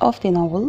of the novel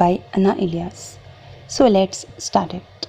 by Anna Ilyas. So let's start it.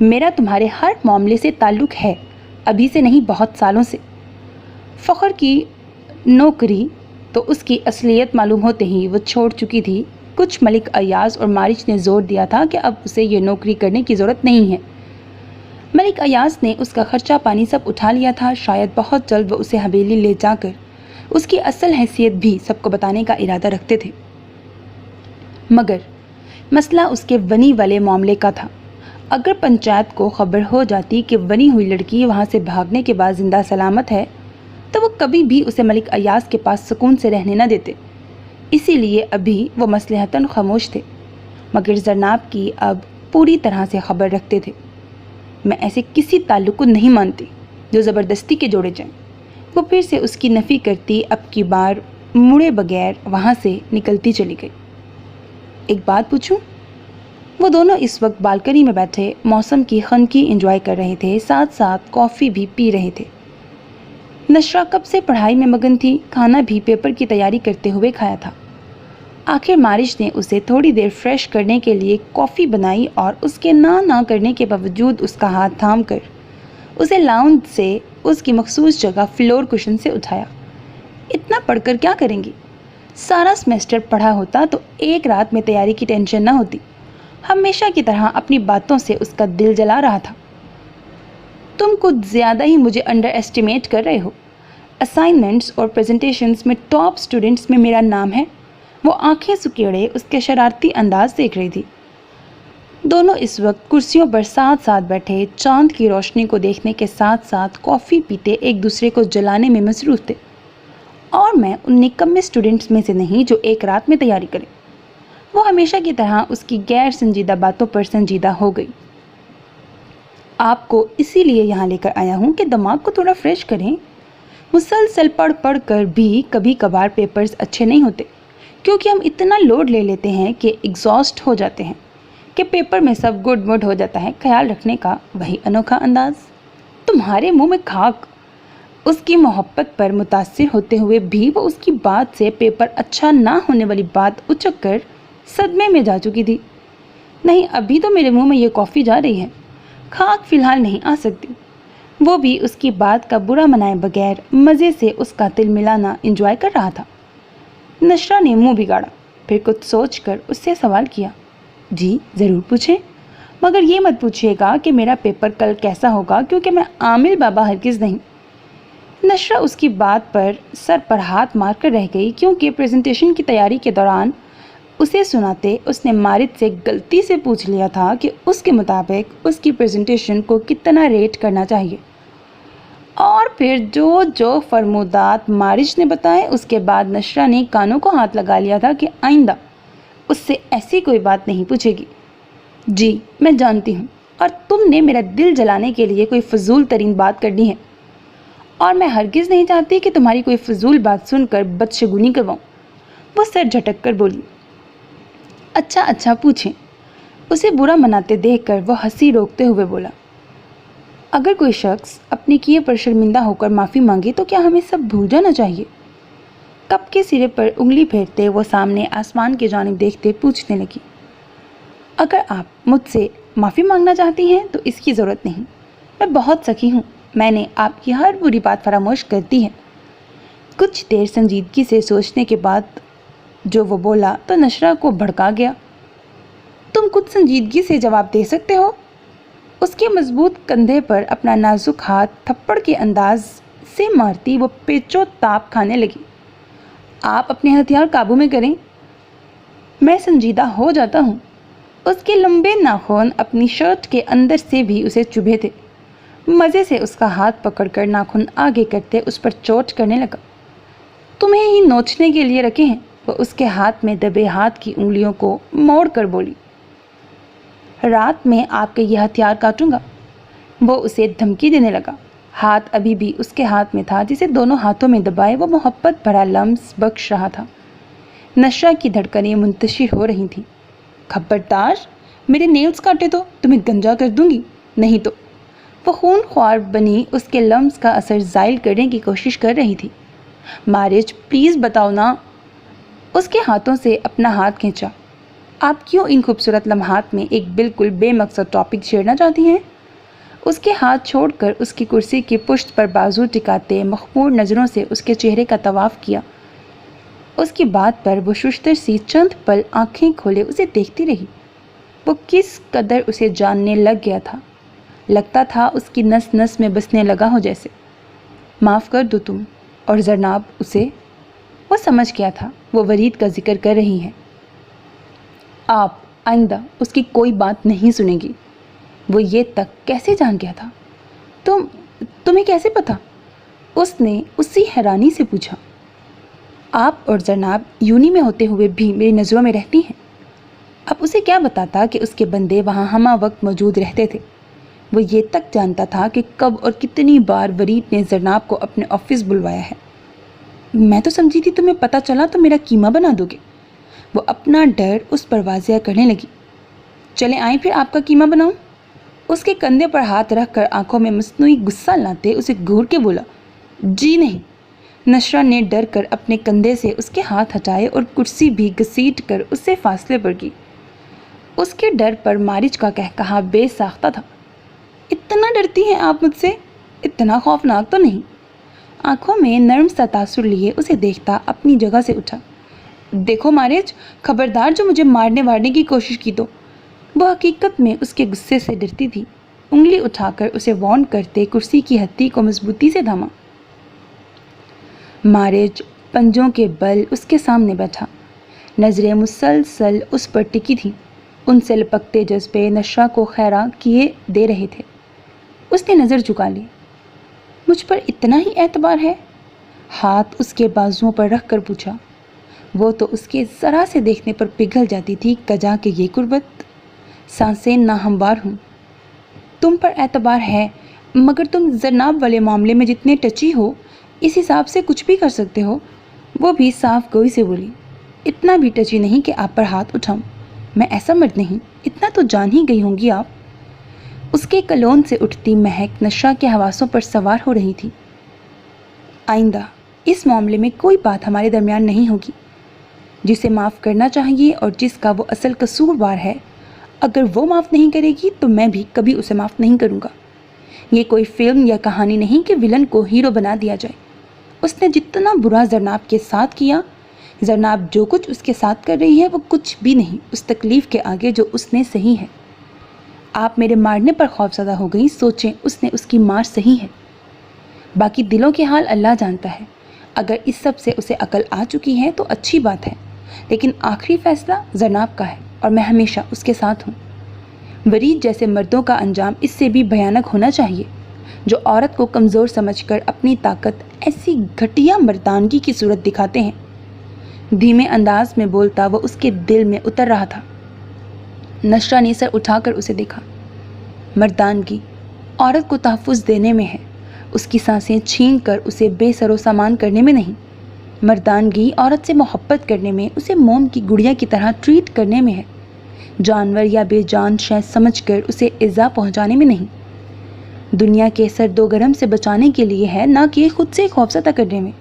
میرا تمہارے ہر معاملے سے تعلق ہے، ابھی سے نہیں، بہت سالوں سے۔ فخر کی نوکری تو اس کی اصلیت معلوم ہوتے ہی وہ چھوڑ چکی تھی۔ کچھ ملک ایاز اور مارچ نے زور دیا تھا کہ اب اسے یہ نوکری کرنے کی ضرورت نہیں ہے۔ ملک ایاز نے اس کا خرچہ پانی سب اٹھا لیا تھا، شاید بہت جلد وہ اسے حویلی لے جا کر اس کی اصل حیثیت بھی سب کو بتانے کا ارادہ رکھتے تھے۔ مگر مسئلہ اس کے ونی والے معاملے کا تھا۔ اگر پنچایت کو خبر ہو جاتی کہ بنی ہوئی لڑکی وہاں سے بھاگنے کے بعد زندہ سلامت ہے تو وہ کبھی بھی اسے ملک ایاز کے پاس سکون سے رہنے نہ دیتے۔ اسی لیے ابھی وہ مصلحتاً خاموش تھے، مگر زرناب کی اب پوری طرح سے خبر رکھتے تھے۔ میں ایسے کسی تعلق کو نہیں مانتی جو زبردستی کے جوڑے جائیں۔ وہ پھر سے اس کی نفی کرتی اب کی بار مڑے بغیر وہاں سے نکلتی چلی گئی۔ ایک بات پوچھوں؟ وہ دونوں اس وقت بالکنی میں بیٹھے موسم کی خنکی انجوائے کر رہے تھے، ساتھ ساتھ کافی بھی پی رہے تھے۔ نشرہ کب سے پڑھائی میں مگن تھی، کھانا بھی پیپر کی تیاری کرتے ہوئے کھایا تھا۔ آخر مارچ نے اسے تھوڑی دیر فریش کرنے کے لیے کافی بنائی اور اس کے نہ کرنے کے باوجود اس کا ہاتھ تھام کر اسے لاؤنج سے اس کی مخصوص جگہ فلور کشن سے اٹھایا۔ اتنا پڑھ کر کیا کریں گی؟ سارا سمیسٹر پڑھا ہوتا تو ایک رات میں تیاری کی ٹینشن نہ ہوتی۔ ہمیشہ کی طرح اپنی باتوں سے اس کا دل جلا رہا تھا۔ تم کچھ زیادہ ہی مجھے انڈر ایسٹیمیٹ کر رہے ہو۔ اسائنمنٹس اور پریزنٹیشنز میں ٹاپ سٹوڈنٹس میں میرا نام ہے۔ وہ آنکھیں سکیڑے اس کے شرارتی انداز دیکھ رہی تھی۔ دونوں اس وقت کرسیوں پر ساتھ ساتھ بیٹھے چاند کی روشنی کو دیکھنے کے ساتھ ساتھ کافی پیتے ایک دوسرے کو جلانے میں مصروف تھے۔ اور میں ان نکمے اسٹوڈنٹس میں سے نہیں جو ایک رات میں تیاری کریں۔ وہ ہمیشہ کی طرح اس کی غیر سنجیدہ باتوں پر سنجیدہ ہو گئی۔ آپ کو اسی لیے یہاں لے کر آیا ہوں کہ دماغ کو تھوڑا فریش کریں۔ مسلسل پڑھ کر بھی کبھی کبھار پیپرز اچھے نہیں ہوتے، کیونکہ ہم اتنا لوڈ لے لیتے ہیں کہ ایگزاسٹ ہو جاتے ہیں کہ پیپر میں سب گڈ مڈ ہو جاتا ہے۔ خیال رکھنے کا وہی انوکھا انداز۔ تمہارے منہ میں کھاک۔ اس کی محبت پر متاثر ہوتے ہوئے بھی وہ اس کی بات سے پیپر اچھا نہ ہونے والی بات اچک کر صدمے میں جا چکی تھی۔ نہیں، ابھی تو میرے منہ میں یہ کافی جا رہی ہے، کھاک فی الحال نہیں آ سکتی۔ وہ بھی اس کی بات کا برا منائے بغیر مزے سے اس کا تل ملانا انجوائے کر رہا تھا۔ نشرہ نے منہ بگاڑا، پھر کچھ سوچ کر اس سے سوال کیا، جی ضرور پوچھیں، مگر یہ مت پوچھیے گا کہ میرا پیپر کل کیسا ہوگا، کیونکہ میں عامل بابا ہرگز نہیں۔ نشرہ اس کی بات پر سر پر ہاتھ مار کر رہ گئی، کیونکہ پریزنٹیشن کی تیاری کے دوران اسے سناتے اس نے مارچ سے غلطی سے پوچھ لیا تھا کہ اس کے مطابق اس کی پریزنٹیشن کو کتنا ریٹ کرنا چاہیے، اور پھر جو فرمودات مارچ نے بتائے اس کے بعد نشرہ نے کانوں کو ہاتھ لگا لیا تھا کہ آئندہ اس سے ایسی کوئی بات نہیں پوچھے گی۔ جی میں جانتی ہوں، اور تم نے میرا دل جلانے کے لیے کوئی فضول ترین بات کرنی ہے، اور میں ہرگز نہیں چاہتی کہ تمہاری کوئی فضول بات سن کر بدشگونی کرواؤں۔ وہ سر جھٹک کر بولی، اچھا پوچھیں۔ اسے برا مناتے دیکھ کر وہ ہنسی روکتے ہوئے بولا، اگر کوئی شخص اپنے کیے پر شرمندہ ہو کر معافی مانگے تو کیا ہمیں سب بھول جانا چاہیے؟ کپ کے سرے پر انگلی پھیرتے وہ سامنے آسمان کی جانب دیکھتے پوچھنے لگی، اگر آپ مجھ سے معافی مانگنا چاہتی ہیں تو اس کی ضرورت نہیں، میں بہت سخی ہوں، میں نے آپ کی ہر بری بات فراموش کر دی ہے۔ کچھ دیر سنجیدگی سے سوچنے کے بعد جو وہ بولا تو نشرہ کو بھڑکا گیا۔ تم کچھ سنجیدگی سے جواب دے سکتے ہو؟ اس کے مضبوط کندھے پر اپنا نازک ہاتھ تھپڑ کے انداز سے مارتی وہ پیچو تاپ کھانے لگی۔ آپ اپنے ہتھیار قابو میں کریں، میں سنجیدہ ہو جاتا ہوں۔ اس کے لمبے ناخن اپنی شرٹ کے اندر سے بھی اسے چبھے تھے۔ مزے سے اس کا ہاتھ پکڑ کر ناخن آگے کرتے اس پر چوٹ کرنے لگا۔ تمہیں ہی نوچنے کے لیے رکھے ہیں۔ وہ اس کے ہاتھ میں دبے ہاتھ کی انگلیوں کو موڑ کر بولی، رات میں آپ کے یہ ہتھیار کاٹوں گا۔ وہ اسے دھمکی دینے لگا۔ ہاتھ ابھی بھی اس کے ہاتھ میں تھا جسے دونوں ہاتھوں میں دبائے وہ محبت بھرا لمس بخش رہا تھا۔ نشرہ کی دھڑکنیں منتشر ہو رہی تھیں۔ خبردار، میرے نیلز کاٹے تو تمہیں گنجا کر دوں گی، نہیں تو۔ وہ خون خوار بنی اس کے لمس کا اثر زائل کرنے کی کوشش کر رہی تھی۔ مارچ پلیز بتاؤ نا۔ اس کے ہاتھوں سے اپنا ہاتھ کھینچا۔ آپ کیوں ان خوبصورت لمحات میں ایک بالکل بے مقصد ٹاپک چھیڑنا چاہتی ہیں؟ اس کے ہاتھ چھوڑ کر اس کی کرسی کی پشت پر بازو ٹکاتے مخمور نظروں سے اس کے چہرے کا طواف کیا۔ اس کی بات پر وہ ششتر سی چند پل آنکھیں کھولے اسے دیکھتی رہی۔ وہ کس قدر اسے جاننے لگ گیا تھا، لگتا تھا اس کی نس نس میں بسنے لگا ہو جیسے۔ معاف کر دو تم اور زرناب اسے۔ وہ سمجھ گیا تھا وہ ورید کا ذکر کر رہی ہیں۔ آپ آئندہ اس کی کوئی بات نہیں سنیں گی۔ وہ یہ تک کیسے جان گیا تھا؟ تمہیں کیسے پتا؟ اس نے اسی حیرانی سے پوچھا۔ آپ اور زرناب یونی میں ہوتے ہوئے بھی میری نظروں میں رہتی ہیں۔ اب اسے کیا بتاتا کہ اس کے بندے وہاں ہمہ وقت موجود رہتے تھے۔ وہ یہ تک جانتا تھا کہ کب اور کتنی بار ورید نے زرناب کو اپنے آفس بلوایا ہے۔ میں تو سمجھی تھی تمہیں پتہ چلا تو میرا کیما بنا دو گے۔ وہ اپنا ڈر اس پر واضح کرنے لگی۔ چلیں آئیں پھر آپ کا کیما بناؤں؟ اس کے کندھے پر ہاتھ رکھ کر آنکھوں میں مصنوعی غصہ لاتے اسے گھور کے بولا، جی نہیں۔ نشرہ نے ڈر کر اپنے کندھے سے اس کے ہاتھ ہٹائے اور کرسی بھی گھسیٹ کر اس سے فاصلے پر کی۔ اس کے ڈر پر مارج کا کہکہا بے ساختہ تھا۔ اتنا ڈرتی ہیں آپ مجھ سے؟ اتنا خوفناک تو نہیں۔ آنکھوں میں نرم سا تاثر لیے اسے دیکھتا اپنی جگہ سے اٹھا۔ دیکھو مارج، خبردار جو مجھے مارنے کی کوشش کی تو۔ وہ حقیقت میں اس کے غصے سے ڈرتی تھی۔ انگلی اٹھا کر اسے وارن کرتے کرسی کی ہتھی کو مضبوطی سے تھاما۔ مارج پنجوں کے بل اس کے سامنے بیٹھا، نظریں مسلسل اس پر ٹکی تھیں۔ ان سے لپکتے جذبے نشرہ کو خیرہ کیے دے رہے تھے۔ اس نے نظر جھکا لی۔ مجھ پر اتنا ہی اعتبار ہے؟ ہاتھ اس کے بازوؤں پر رکھ کر پوچھا۔ وہ تو اس کے ذرا سے دیکھنے پر پگھل جاتی تھی کجا کہ یہ قربت، سانسیں ناہموار ہوں۔ تم پر اعتبار ہے، مگر تم زرناب والے معاملے میں جتنے ٹچی ہو اس حساب سے کچھ بھی کر سکتے ہو۔ وہ بھی صاف گوئی سے بولی۔ اتنا بھی ٹچی نہیں کہ آپ پر ہاتھ اٹھاؤں۔ میں ایسا مرد نہیں، اتنا تو جان ہی گئی ہوں گی آپ۔ اس کے کلون سے اٹھتی مہک نشرہ کے حواسوں پر سوار ہو رہی تھی۔ آئندہ اس معاملے میں کوئی بات ہمارے درمیان نہیں ہوگی۔ جسے معاف کرنا چاہیے اور جس کا وہ اصل قصوروار ہے، اگر وہ معاف نہیں کرے گی تو میں بھی کبھی اسے معاف نہیں کروں گا۔ یہ کوئی فلم یا کہانی نہیں کہ ولن کو ہیرو بنا دیا جائے۔ اس نے جتنا برا زرناب کے ساتھ کیا، زرناب جو کچھ اس کے ساتھ کر رہی ہے وہ کچھ بھی نہیں اس تکلیف کے آگے جو اس نے سہی ہے۔ آپ میرے مارنے پر خوفزدہ ہو گئی، سوچیں اس نے اس کی مار سہی ہے۔ باقی دلوں کے حال اللہ جانتا ہے۔ اگر اس سب سے اسے عقل آ چکی ہے تو اچھی بات ہے، لیکن آخری فیصلہ زرناب کا ہے اور میں ہمیشہ اس کے ساتھ ہوں۔ ورید جیسے مردوں کا انجام اس سے بھی بھیانک ہونا چاہیے، جو عورت کو کمزور سمجھ کر اپنی طاقت ایسی گھٹیا مردانگی کی صورت دکھاتے ہیں۔ دھیمے انداز میں بولتا وہ اس کے دل میں اتر رہا تھا۔ نشرہ نے سر اٹھا کر اسے دیکھا۔ مردانگی عورت کو تحفظ دینے میں ہے، اس کی سانسیں چھین کر اسے بے سر و سامان کرنے میں نہیں۔ مردانگی عورت سے محبت کرنے میں، اسے موم کی گڑیا کی طرح ٹریٹ کرنے میں ہے، جانور یا بے جان شے سمجھ کر اسے ایذا پہنچانے میں نہیں۔ دنیا کے سرد و گرم سے بچانے کے لیے ہے، نہ کہ خود سے خوفزدہ کرنے میں۔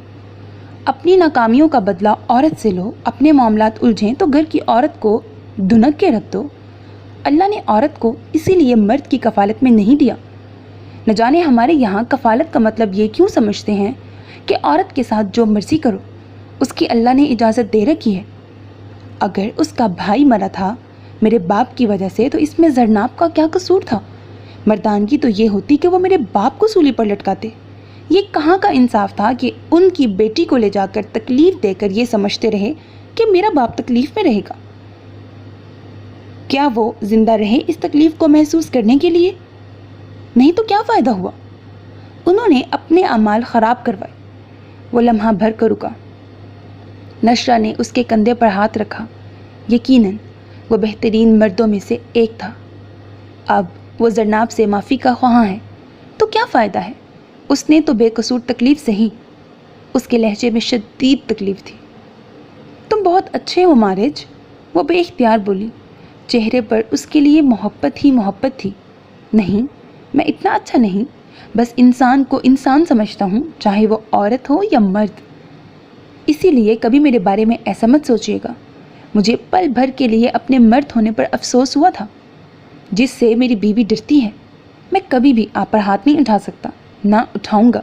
اپنی ناکامیوں کا بدلہ عورت سے لو، اپنے معاملات الجھیں تو گھر کی عورت کو دھنک کے رکھ دو۔ اللہ نے عورت کو اسی لیے مرد کی کفالت میں نہیں دیا۔ نہ جانے ہمارے یہاں کفالت کا مطلب یہ کیوں سمجھتے ہیں کہ عورت کے ساتھ جو مرضی کرو، اس کی اللہ نے اجازت دے رکھی ہے۔ اگر اس کا بھائی مرا تھا میرے باپ کی وجہ سے تو اس میں زرناب کا کیا قصور تھا؟ مردانگی تو یہ ہوتی کہ وہ میرے باپ کو سولی پر لٹکاتے۔ یہ کہاں کا انصاف تھا کہ ان کی بیٹی کو لے جا کر تکلیف دے کر یہ سمجھتے رہے کہ میرا باپ تکلیف میں رہے گا؟ کیا وہ زندہ رہے اس تکلیف کو محسوس کرنے کے لیے؟ نہیں تو کیا فائدہ ہوا؟ انہوں نے اپنے اعمال خراب کروائے۔ وہ لمحہ بھر کر رکا۔ نشرہ نے اس کے کندھے پر ہاتھ رکھا۔ یقیناً وہ بہترین مردوں میں سے ایک تھا۔ اب وہ زرناب سے معافی کا خواہاں ہے تو کیا فائدہ ہے؟ اس نے تو بے قصور تکلیف سہی۔ اس کے لہجے میں شدید تکلیف تھی۔ تم بہت اچھے ہو مارج، وہ بے اختیار بولی۔ چہرے پر اس کے لیے محبت ہی محبت تھی۔ نہیں، میں اتنا اچھا نہیں، بس انسان کو انسان سمجھتا ہوں، چاہے وہ عورت ہو یا مرد۔ اسی لیے کبھی میرے بارے میں ایسا مت سوچیے گا۔ مجھے پل بھر کے لیے اپنے مرد ہونے پر افسوس ہوا تھا، جس سے میری بیوی ڈرتی ہے۔ میں کبھی بھی آپ پر ہاتھ نہیں اٹھا سکتا، نہ اٹھاؤں گا۔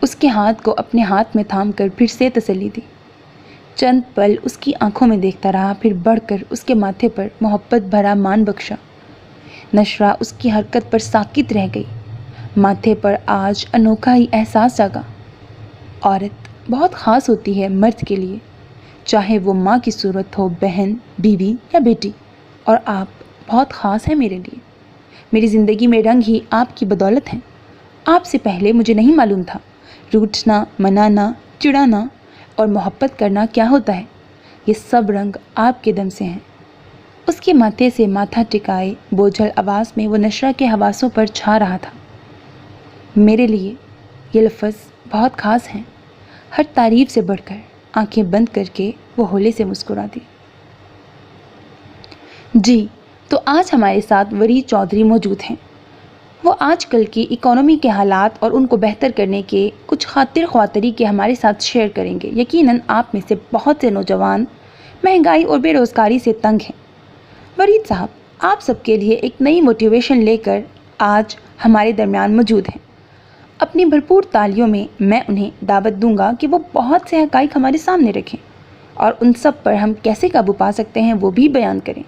اس کے ہاتھ کو اپنے ہاتھ میں تھام کر پھر سے تسلی دی۔ چند پل اس کی آنکھوں میں دیکھتا رہا، پھر بڑھ کر اس کے ماتھے پر محبت بھرا مان بخشا۔ نشرہ اس کی حرکت پر ساکت رہ گئی۔ ماتھے پر آج انوکھا ہی احساس جاگا۔ عورت بہت خاص ہوتی ہے مرد کے لیے، چاہے وہ ماں کی صورت ہو، بہن، بیوی یا بیٹی، اور آپ بہت خاص ہیں میرے لیے۔ میری زندگی میں رنگ ہی آپ کی بدولت ہیں۔ آپ سے پہلے مجھے نہیں معلوم تھا روٹھنا، منانا، چڑانا اور محبت کرنا کیا ہوتا ہے۔ یہ سب رنگ آپ کے دم سے ہیں۔ اس کے ماتھے سے ماتھا ٹکائے بوجھل آواز میں وہ نشرہ کے حواسوں پر چھا رہا تھا۔ میرے لیے یہ لفظ بہت خاص ہیں۔ ہر تعریف سے بڑھ کر آنکھیں بند کر کے وہ ہولے سے مسکرا دی۔ جی، تو آج ہمارے ساتھ ورید چودھری موجود ہیں۔ وہ آج کل کی اکانومی کے حالات اور ان کو بہتر کرنے کے کچھ خاطر خواطری کے ہمارے ساتھ شیئر کریں گے۔ یقیناً آپ میں سے بہت سے نوجوان مہنگائی اور بے روزگاری سے تنگ ہیں۔ ورید صاحب آپ سب کے لیے ایک نئی موٹیویشن لے کر آج ہمارے درمیان موجود ہیں۔ اپنی بھرپور تالیوں میں میں انہیں دعوت دوں گا کہ وہ بہت سے حقائق ہمارے سامنے رکھیں اور ان سب پر ہم کیسے قابو پا سکتے ہیں وہ بھی بیان کریں۔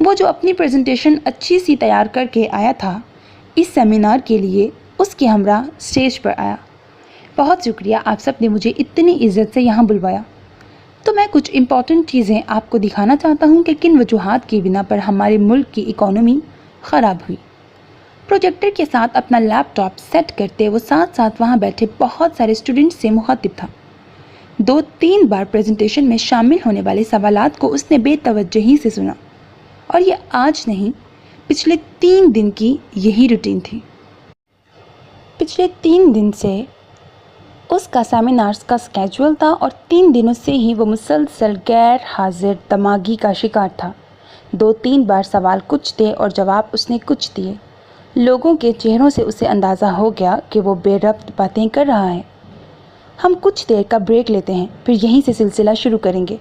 وہ جو اپنی پریزنٹیشن اچھی سی تیار کر کے آیا تھا، اس سیمینار کے لیے اس کے ہمراہ اسٹیج پر آیا۔ بہت شکریہ، آپ سب نے مجھے اتنی عزت سے یہاں بلوایا۔ تو میں کچھ امپورٹنٹ چیزیں آپ کو دکھانا چاہتا ہوں کہ کن وجوہات کی بنا پر ہمارے ملک کی اکانومی خراب ہوئی۔ پروجیکٹر کے ساتھ اپنا لیپ ٹاپ سیٹ کرتے وہ ساتھ ساتھ وہاں بیٹھے بہت سارے اسٹوڈنٹس سے مخاطب تھا۔ 2-3 بار پریزنٹیشن میں شامل ہونے والے سوالات کو اس نے بے توجہی سے سنا، اور یہ آج نہیں، پچھلے 3 دن کی یہی روٹین تھی۔ پچھلے 3 دن سے اس کا سیمینارز کا اسکیجول تھا، اور 3 دنوں سے ہی وہ مسلسل غیر حاضر دماغی کا شکار تھا۔ 2-3 بار سوال کچھ تھے اور جواب اس نے کچھ دیے۔ لوگوں کے چہروں سے اسے اندازہ ہو گیا کہ وہ بے ربط باتیں کر رہا ہے۔ ہم کچھ دیر کا بریک لیتے ہیں، پھر یہیں سے سلسلہ شروع کریں گے۔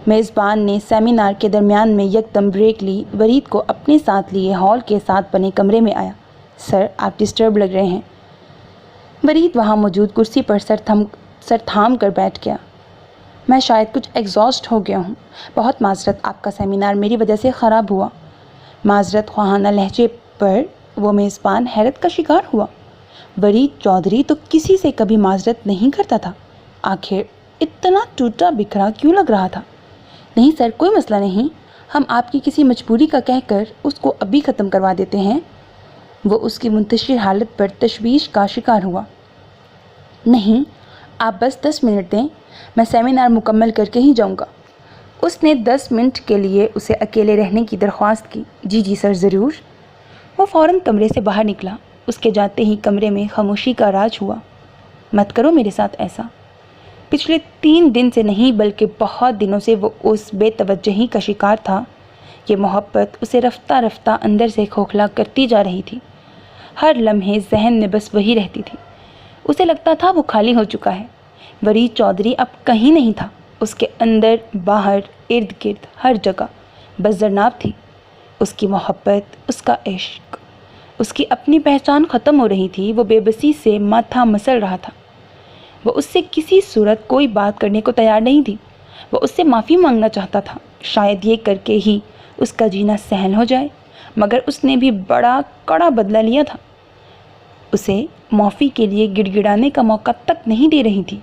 میزبان نے سیمینار کے درمیان میں یکدم بریک لی، ورید کو اپنے ساتھ لیے ہال کے ساتھ بنے کمرے میں آیا۔ سر، آپ ڈسٹرب لگ رہے ہیں۔ ورید وہاں موجود کرسی پر سر تھام کر بیٹھ گیا۔ میں شاید کچھ ایگزاسٹ ہو گیا ہوں۔ بہت معذرت، آپ کا سیمینار میری وجہ سے خراب ہوا۔ معذرت خواہانہ لہجے پر وہ میزبان حیرت کا شکار ہوا۔ ورید چودھری تو کسی سے کبھی معذرت نہیں کرتا تھا، آخر اتنا ٹوٹا بکھرا کیوں لگ رہا تھا؟ نہیں سر، کوئی مسئلہ نہیں، ہم آپ کی کسی مجبوری کا کہہ کر اس کو ابھی ختم کروا دیتے ہیں۔ وہ اس کی منتشر حالت پر تشویش کا شکار ہوا۔ نہیں، آپ بس 10 منٹ دیں، میں سیمینار مکمل کر کے ہی جاؤں گا۔ اس نے 10 منٹ کے لیے اسے اکیلے رہنے کی درخواست کی۔ جی سر، ضرور۔ وہ فوراً کمرے سے باہر نکلا۔ اس کے جاتے ہی کمرے میں خاموشی کا راج ہوا۔ مت کرو میرے ساتھ ایسا۔ پچھلے 3 دن سے نہیں بلکہ بہت دنوں سے وہ اس بے توجہی کا شکار تھا۔ یہ محبت اسے رفتہ رفتہ اندر سے کھوکھلا کرتی جا رہی تھی۔ ہر لمحے ذہن میں بس وہی رہتی تھی۔ اسے لگتا تھا وہ خالی ہو چکا ہے۔ ورید چودھری اب کہیں نہیں تھا۔ اس کے اندر، باہر، ارد گرد، ہر جگہ بس زرناب تھی۔ اس کی محبت، اس کا عشق، اس کی اپنی پہچان ختم ہو رہی تھی۔ وہ بے بسی سے ماتھا مسل رہا تھا۔ وہ اس سے کسی صورت کوئی بات کرنے کو تیار نہیں تھی۔ وہ اس سے معافی مانگنا چاہتا تھا، شاید یہ کر کے ہی اس کا جینا سہل ہو جائے، مگر اس نے بھی بڑا کڑا بدلہ لیا تھا۔ اسے معافی کے لیے گڑ گڑانے کا موقع تک نہیں دے رہی تھی،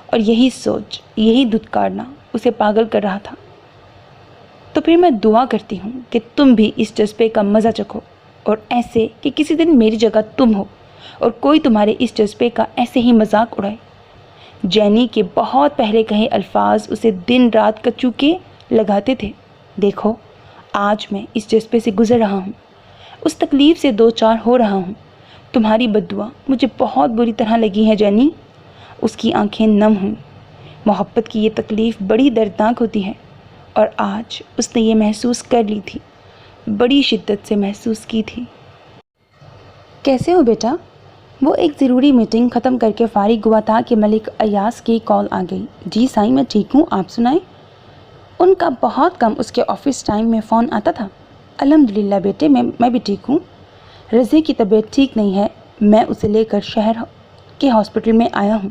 اور یہی سوچ، یہی دھتکارنا اسے پاگل کر رہا تھا۔ تو پھر میں دعا کرتی ہوں کہ تم بھی اس جذبے کا مزہ چکھو، اور ایسے کہ کسی دن میری جگہ تم ہو اور کوئی تمہارے اس جذبے کا ایسے ہی مذاق اڑائے۔ جینی کے بہت پہلے کہے الفاظ اسے دن رات کچو کے لگاتے تھے۔ دیکھو، آج میں اس جذبے سے گزر رہا ہوں، اس تکلیف سے 2-4 ہو رہا ہوں۔ تمہاری بددعا مجھے بہت بری طرح لگی ہے جینی۔ اس کی آنکھیں نم ہوئیں۔ محبت کی یہ تکلیف بڑی دردناک ہوتی ہے، اور آج اس نے یہ محسوس کر لی تھی، بڑی شدت سے محسوس کی تھی۔ کیسے ہو بیٹا؟ وہ ایک ضروری میٹنگ ختم کر کے فارغ ہوا تھا کہ ملک ایاز کی کال آ گئی۔ جی سائیں، میں ٹھیک ہوں، آپ سنائیں؟ ان کا بہت کم اس کے آفس ٹائم میں فون آتا تھا۔ الحمدللہ بیٹے، میں بھی ٹھیک ہوں۔ رضیہ کی طبیعت ٹھیک نہیں ہے، میں اسے لے کر شہر کے ہاسپٹل میں آیا ہوں،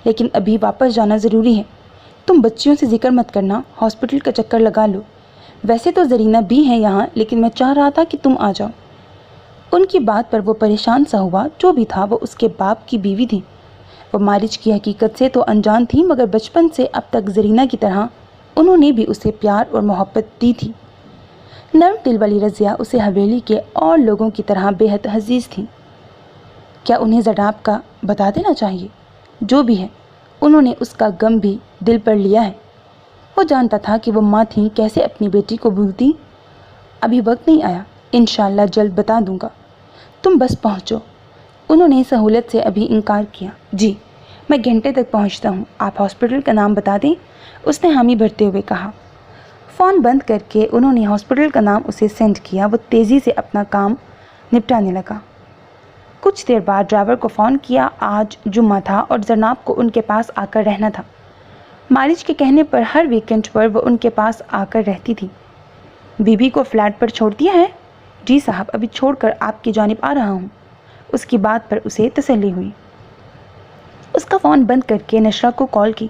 لیکن ابھی واپس جانا ضروری ہے۔ تم بچیوں سے ذکر مت کرنا، ہاسپٹل کا چکر لگا لو۔ ویسے تو زرینہ بھی ہے یہاں، لیکن میں چاہ رہا تھا کہ تم آ جاؤ۔ ان کی بات پر وہ پریشان سا ہوا۔ جو بھی تھا وہ اس کے باپ کی بیوی تھی۔ وہ مارج کی حقیقت سے تو انجان تھی، مگر بچپن سے اب تک زرینہ کی طرح انہوں نے بھی اسے پیار اور محبت دی تھی۔ نرم دل والی رضیہ اسے حویلی کے اور لوگوں کی طرح بے حد عزیز تھی۔ کیا انہیں زینب کا بتا دینا چاہیے؟ جو بھی ہے، انہوں نے اس کا غم بھی دل پر لیا ہے۔ وہ جانتا تھا کہ وہ ماں تھیں، کیسے اپنی بیٹی کو بھولتی۔ ابھی وقت نہیں آیا، انشاءاللہ جلد بتا دوں گا، تم بس پہنچو۔ انہوں نے سہولت سے ابھی انکار کیا۔ جی، میں گھنٹے تک پہنچتا ہوں، آپ ہاسپٹل کا نام بتا دیں، اس نے حامی بھرتے ہوئے کہا۔ فون بند کر کے انہوں نے ہاسپٹل کا نام اسے سینڈ کیا۔ وہ تیزی سے اپنا کام نپٹانے لگا۔ کچھ دیر بعد ڈرائیور کو فون کیا۔ آج جمعہ تھا اور زینب کو ان کے پاس آ کر رہنا تھا۔ مارج کے کہنے پر ہر ویکنڈ پر وہ ان کے پاس آ کر رہتی تھی۔ بی کو فلیٹ پر چھوڑ دیا ہے؟ جی صاحب، ابھی چھوڑ کر آپ کی جانب آ رہا ہوں۔ اس کی بات پر اسے تسلی ہوئی۔ اس کا فون بند کر کے نشرہ کو کال کی۔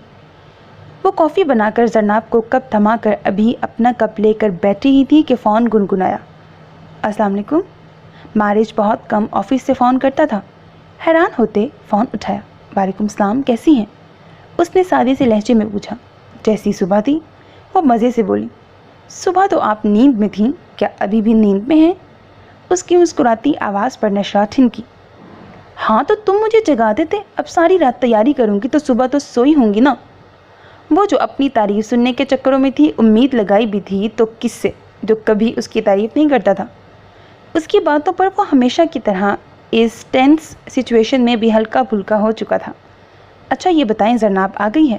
وہ کافی بنا کر زینب کو کپ تھما کر ابھی اپنا کپ لے کر بیٹھی ہی تھی کہ فون گنگنایا۔ السلام علیکم۔ مارج بہت کم آفس سے فون کرتا تھا۔ حیران ہوتے فون اٹھایا۔ وعلیکم السلام، کیسی ہیں؟ اس نے سادے سے لہجے میں پوچھا۔ جیسی صبح تھی، وہ مزے سے بولی۔ صبح تو آپ نیند میں تھیں، کیا ابھی بھی نیند میں ہیں؟ اس کی مسکراتی آواز پر نشرہ ٹھنکی۔ ہاں تو تم مجھے جگا دیتے، اب ساری رات تیاری کروں گی تو صبح تو سوئی ہوں گی نا۔ وہ جو اپنی تعریف سننے کے چکروں میں تھی، امید لگائی بھی تھی تو کس سے، جو کبھی اس کی تعریف نہیں کرتا تھا۔ اس کی باتوں پر وہ ہمیشہ کی طرح اس ٹینس سچویشن میں بھی ہلکا پھلکا ہو چکا تھا۔ اچھا یہ بتائیں زینب آ گئی ہے؟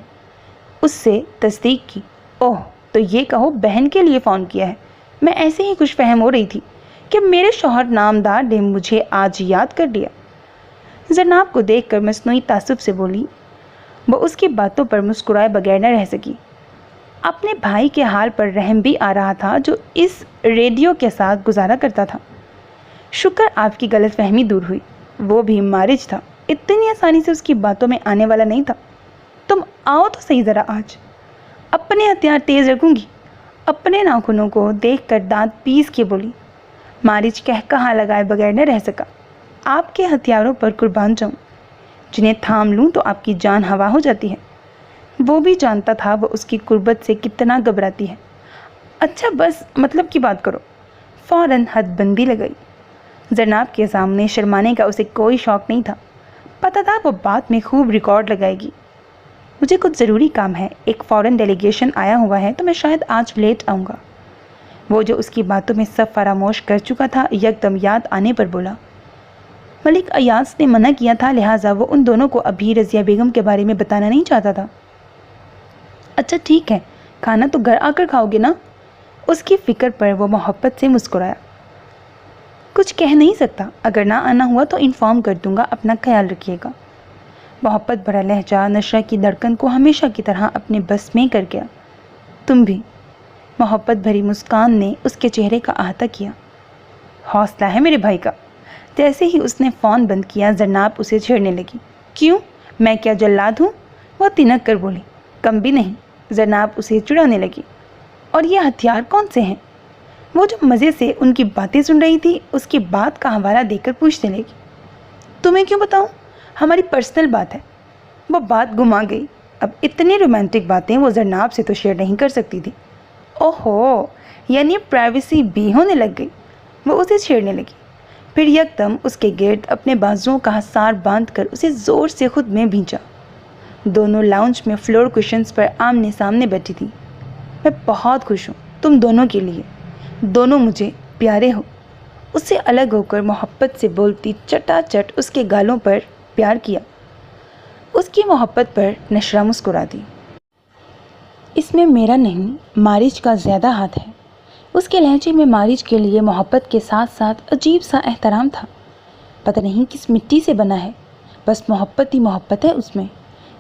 اس سے تصدیق کی۔ اوہ، تو یہ کہو بہن کے لیے فون کیا ہے۔ میں ایسے ہی خوش فہم ہو رہی تھی کہ میرے شوہر نامدار نے مجھے آج یاد کر لیا۔ زینب کو دیکھ کر مصنوعی تعصب سے بولی۔ وہ اس کی باتوں پر مسکرائے بغیر نہ رہ سکی۔ اپنے بھائی کے حال پر رحم بھی آ رہا تھا جو اس ریڈیو کے ساتھ گزارا کرتا تھا۔ شکر آپ کی غلط فہمی دور ہوئی، وہ بھی مارج تھا، اتنی آسانی سے اس کی باتوں میں آنے والا نہیں تھا۔ تم آؤ تو صحیح ذرا آج۔ اپنے ہتھیار تیز رکھوں گی۔ اپنے ناخنوں کو دیکھ کر دانت پیس کے بولی۔ مارج کہا لگائے بغیر نہ رہ سکا۔ آپ کے ہتھیاروں پر قربان جاؤں، جنہیں تھام لوں تو آپ کی جان ہوا ہو جاتی ہے۔ وہ بھی جانتا تھا وہ اس کی قربت سے کتنا گھبراتی ہے۔ اچھا بس مطلب کی بات کرو۔ فوراً حد بندی لگائی۔ زینب کے سامنے شرمانے کا اسے کوئی شوق نہیں تھا۔ پتہ تھا وہ بات میں خوب ریکارڈ لگائے گی۔ مجھے کچھ ضروری کام ہے، ایک فورن ڈیلیگیشن آیا ہوا ہے تو میں شاید آج لیٹ آؤں گا۔ وہ جو اس کی باتوں میں سب فراموش کر چکا تھا، یکدم یاد آنے پر بولا۔ ملک ایاز نے منع کیا تھا، لہٰذا وہ ان دونوں کو ابھی رضیہ بیگم کے بارے میں بتانا نہیں چاہتا تھا۔ اچھا ٹھیک ہے، کھانا تو گھر آ کر کھاؤ گے نا؟ اس کی فکر پر وہ محبت سے مسکرایا۔ کچھ کہہ نہیں سکتا، اگر نہ آنا ہوا تو انفارم کر دوں گا، اپنا خیال رکھیے گا۔ محبت بھرا لہجہ نشرہ کی دھڑکن کو ہمیشہ کی طرح اپنے بس میں کر گیا۔ تم بھی۔ محبت بھری مسکان نے اس کے چہرے کا احاطہ کیا۔ حوصلہ ہے میرے بھائی کا۔ جیسے ہی اس نے فون بند کیا، زینب اسے چھیڑنے لگی۔ کیوں؟ میں کیا جلاد ہوں؟ وہ تنک کر بولی۔ کم بھی نہیں۔ زینب اسے چڑھانے لگی۔ اور یہ ہتھیار کون سے ہیں؟ وہ جو مزے سے ان کی باتیں سن رہی تھی، اس کی بات کا حوالہ دے کر پوچھنے لگی۔ تمہیں کیوں بتاؤں؟ ہماری پرسنل بات ہے۔ وہ بات گما گئی۔ اب اتنی رومانٹک باتیں وہ زینب سے تو شیئر نہیں کر سکتی تھی۔ اوہو، یعنی پرائیویسی بھی ہونے لگ گئی۔ وہ اسے چھیڑنے لگی، پھر یکدم اس کے گرد اپنے بازوؤں کا حصار باندھ کر اسے زور سے خود میں بھینچا۔ دونوں لاؤنج میں فلور کشنز پر آمنے سامنے بیٹھی تھی۔ میں بہت خوش ہوں تم دونوں کے لیے، دونوں مجھے پیارے ہو۔ اس سے الگ ہو کر محبت سے بولتی چٹا چٹ اس کے گالوں پر پیار کیا۔ اس کی محبت پر نشرہ مسکرا دی۔ اس میں میرا نہیں، مارج کا زیادہ ہاتھ ہے۔ اس کے لہجے میں مارج کے لیے محبت کے ساتھ ساتھ عجیب سا احترام تھا۔ پتہ نہیں کس مٹی سے بنا ہے، بس محبت ہی محبت ہے اس میں۔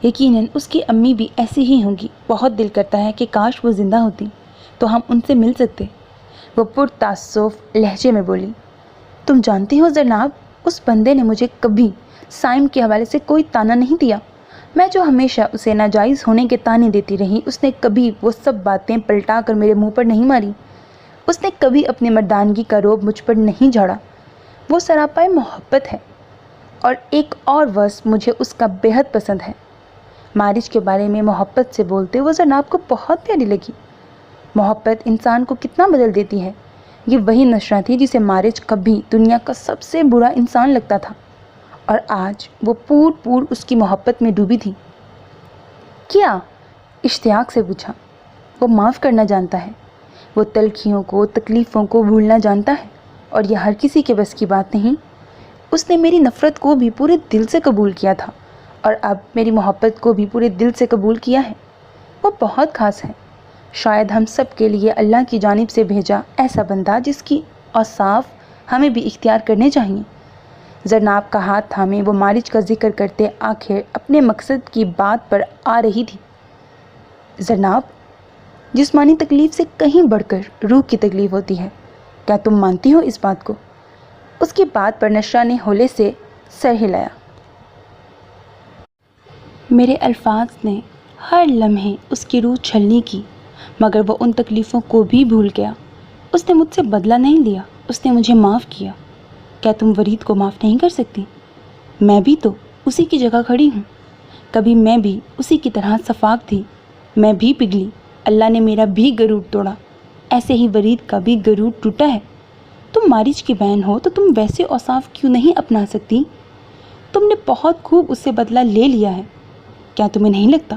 یقیناً اس کی امی بھی ایسی ہی ہوں گی. بہت دل کرتا ہے کہ کاش وہ زندہ ہوتی تو ہم ان سے مل سکتے. وہ پرتعصب لہجے میں بولی. تم جانتی ہو زینب، اس بندے نے مجھے کبھی سائم کے حوالے سے کوئی تانا نہیں دیا. میں جو ہمیشہ اسے ناجائز ہونے کے تانے دیتی رہی، اس نے کبھی وہ سب باتیں پلٹا کر میرے منہ پر نہیں ماری. اس نے کبھی اپنی مردانگی کا روب مجھ پر نہیں جھاڑا. وہ سراپائے محبت ہے. اور ایک اور وصف مجھے اس کا بےحد پسند ہے. مارج کے بارے میں محبت سے بولتے وہ زینب کو بہت پیاری لگی. محبت انسان کو کتنا بدل دیتی ہے. یہ وہی نشرہ تھی جسے مارج کبھی دنیا کا سب سے برا انسان لگتا تھا، اور آج وہ پور اس کی محبت میں ڈوبی تھی. کیا؟ اشتیاق سے پوچھا. وہ معاف کرنا جانتا ہے. وہ تلخیوں کو، تکلیفوں کو بھولنا جانتا ہے، اور یہ ہر کسی کے بس کی بات نہیں. اس نے میری نفرت کو بھی پورے دل سے قبول کیا تھا، اور اب میری محبت کو بھی پورے دل سے قبول کیا ہے. وہ بہت خاص ہے. شاید ہم سب کے لیے اللہ کی جانب سے بھیجا ایسا بندہ جس کی اوصاف ہمیں بھی اختیار کرنے چاہیے. زینب کا ہاتھ تھامے وہ مارج کا ذکر کرتے آخر اپنے مقصد کی بات پر آ رہی تھی. زینب، جسمانی تکلیف سے کہیں بڑھ کر روح کی تکلیف ہوتی ہے. کیا تم مانتی ہو اس بات کو؟ اس کی بات پر نشرہ نے ہولے سے سر ہلایا. میرے الفاظ نے ہر لمحے اس کی روح چھلنی کی، مگر وہ ان تکلیفوں کو بھی بھول گیا. اس نے مجھ سے بدلہ نہیں لیا، اس نے مجھے معاف کیا. کیا تم ورید کو معاف نہیں کر سکتی؟ میں بھی تو اسی کی جگہ کھڑی ہوں. کبھی میں بھی اسی کی طرح صفاق تھی. میں بھی پگھلی. اللہ نے میرا بھی غرور توڑا. ایسے ہی ورید کا بھی غرور ٹوٹا ہے. تم مارج کی بہن ہو تو تم ویسے اوصاف کیوں نہیں اپنا سکتی؟ تم نے بہت خوب اس سے بدلہ لے لیا ہے. کیا تمہیں نہیں لگتا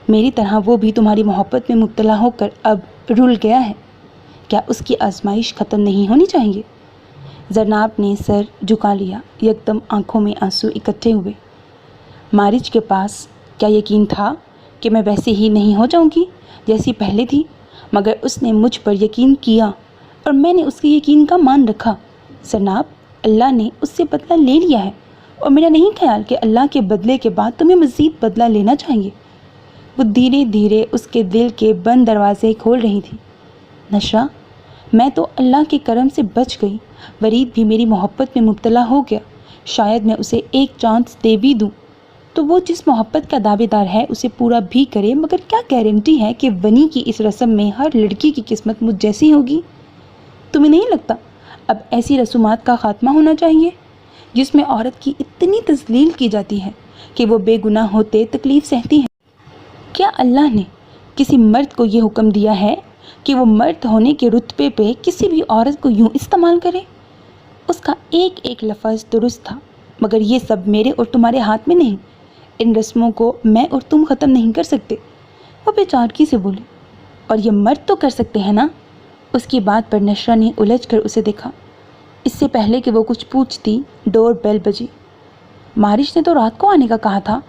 میری طرح وہ بھی تمہاری محبت میں مبتلا ہو کر اب رول گیا ہے؟ کیا اس کی آزمائش ختم نہیں ہونی چاہیے؟ زینب نے سر جھکا لیا. یکدم آنکھوں میں آنسو اکٹھے ہوئے. مارج کے پاس کیا یقین تھا کہ میں ویسے ہی نہیں ہو جاؤں گی جیسی پہلے تھی؟ مگر اس نے مجھ پر یقین کیا اور میں نے اس کے یقین کا مان رکھا. زینب، اللہ نے اس سے بدلہ لے لیا ہے، اور میرا نہیں خیال کہ اللہ کے بدلے کے بعد تمہیں مزید بدلہ لینا چاہیے. وہ دھیرے دھیرے اس کے دل کے بند دروازے کھول رہی تھی. نشرہ، میں تو اللہ کے کرم سے بچ گئی. ورید بھی میری محبت میں مبتلا ہو گیا. شاید میں اسے ایک چانس دے بھی دوں تو وہ جس محبت کا دعوے دار ہے اسے پورا بھی کرے. مگر کیا گارنٹی ہے کہ ونی کی اس رسم میں ہر لڑکی کی قسمت مجھ جیسی ہوگی؟ تمہیں نہیں لگتا اب ایسی رسومات کا خاتمہ ہونا چاہیے جس میں عورت کی اتنی تذلیل کی جاتی ہے کہ وہ بے گناہ ہوتے تکلیف سہتی ہے؟ کیا اللہ نے کسی مرد کو یہ حکم دیا ہے کہ وہ مرد ہونے کے رتبے پہ کسی بھی عورت کو یوں استعمال کرے؟ اس کا ایک ایک لفظ درست تھا. مگر یہ سب میرے اور تمہارے ہاتھ میں نہیں. ان رسموں کو میں اور تم ختم نہیں کر سکتے. وہ بے چارگی سے بولی. اور یہ مرد تو کر سکتے ہیں نا؟ اس کی بات پر نشرہ نے الجھ کر اسے دیکھا. اس سے پہلے کہ وہ کچھ پوچھتی ڈور بیل بجی. مارج نے تو رات کو آنے کا کہا تھا،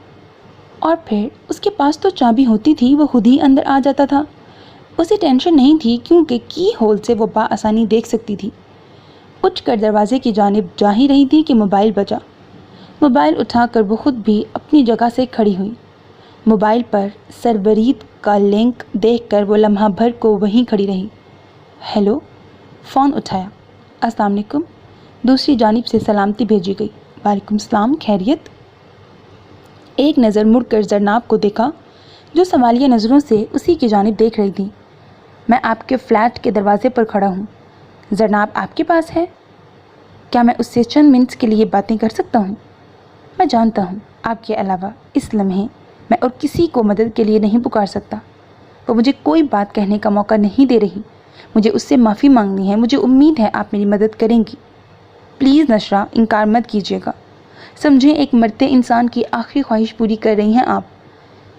اور پھر اس کے پاس تو چابی ہوتی تھی، وہ خود ہی اندر آ جاتا تھا. اسے ٹینشن نہیں تھی کیونکہ کی ہول سے وہ بآسانی دیکھ سکتی تھی. اٹھ کر دروازے کی جانب جا ہی رہی تھی کہ موبائل بجا. موبائل اٹھا کر وہ خود بھی اپنی جگہ سے کھڑی ہوئی. موبائل پر سرورید کا لنک دیکھ کر وہ لمحہ بھر کو وہیں کھڑی رہی. ہیلو. فون اٹھایا. السلام علیکم. دوسری جانب سے سلامتی بھیجی گئی. وعلیکم السلام، خیریت؟ ایک نظر مڑ کر زینب کو دیکھا جو سوالیہ نظروں سے اسی کی جانب دیکھ رہی تھی. میں آپ کے فلیٹ کے دروازے پر کھڑا ہوں. زینب آپ کے پاس ہے؟ کیا میں اس سے چند منٹس کے لیے باتیں کر سکتا ہوں؟ میں جانتا ہوں آپ کے علاوہ اس لمحے میں اور کسی کو مدد کے لیے نہیں پکار سکتا. وہ مجھے کوئی بات کہنے کا موقع نہیں دے رہی. مجھے اس سے معافی مانگنی ہے. مجھے امید ہے آپ میری مدد کریں گی. پلیز نشرہ، انکار مت کیجیے گا. سمجھیں ایک مرتے انسان کی آخری خواہش پوری کر رہی ہیں آپ.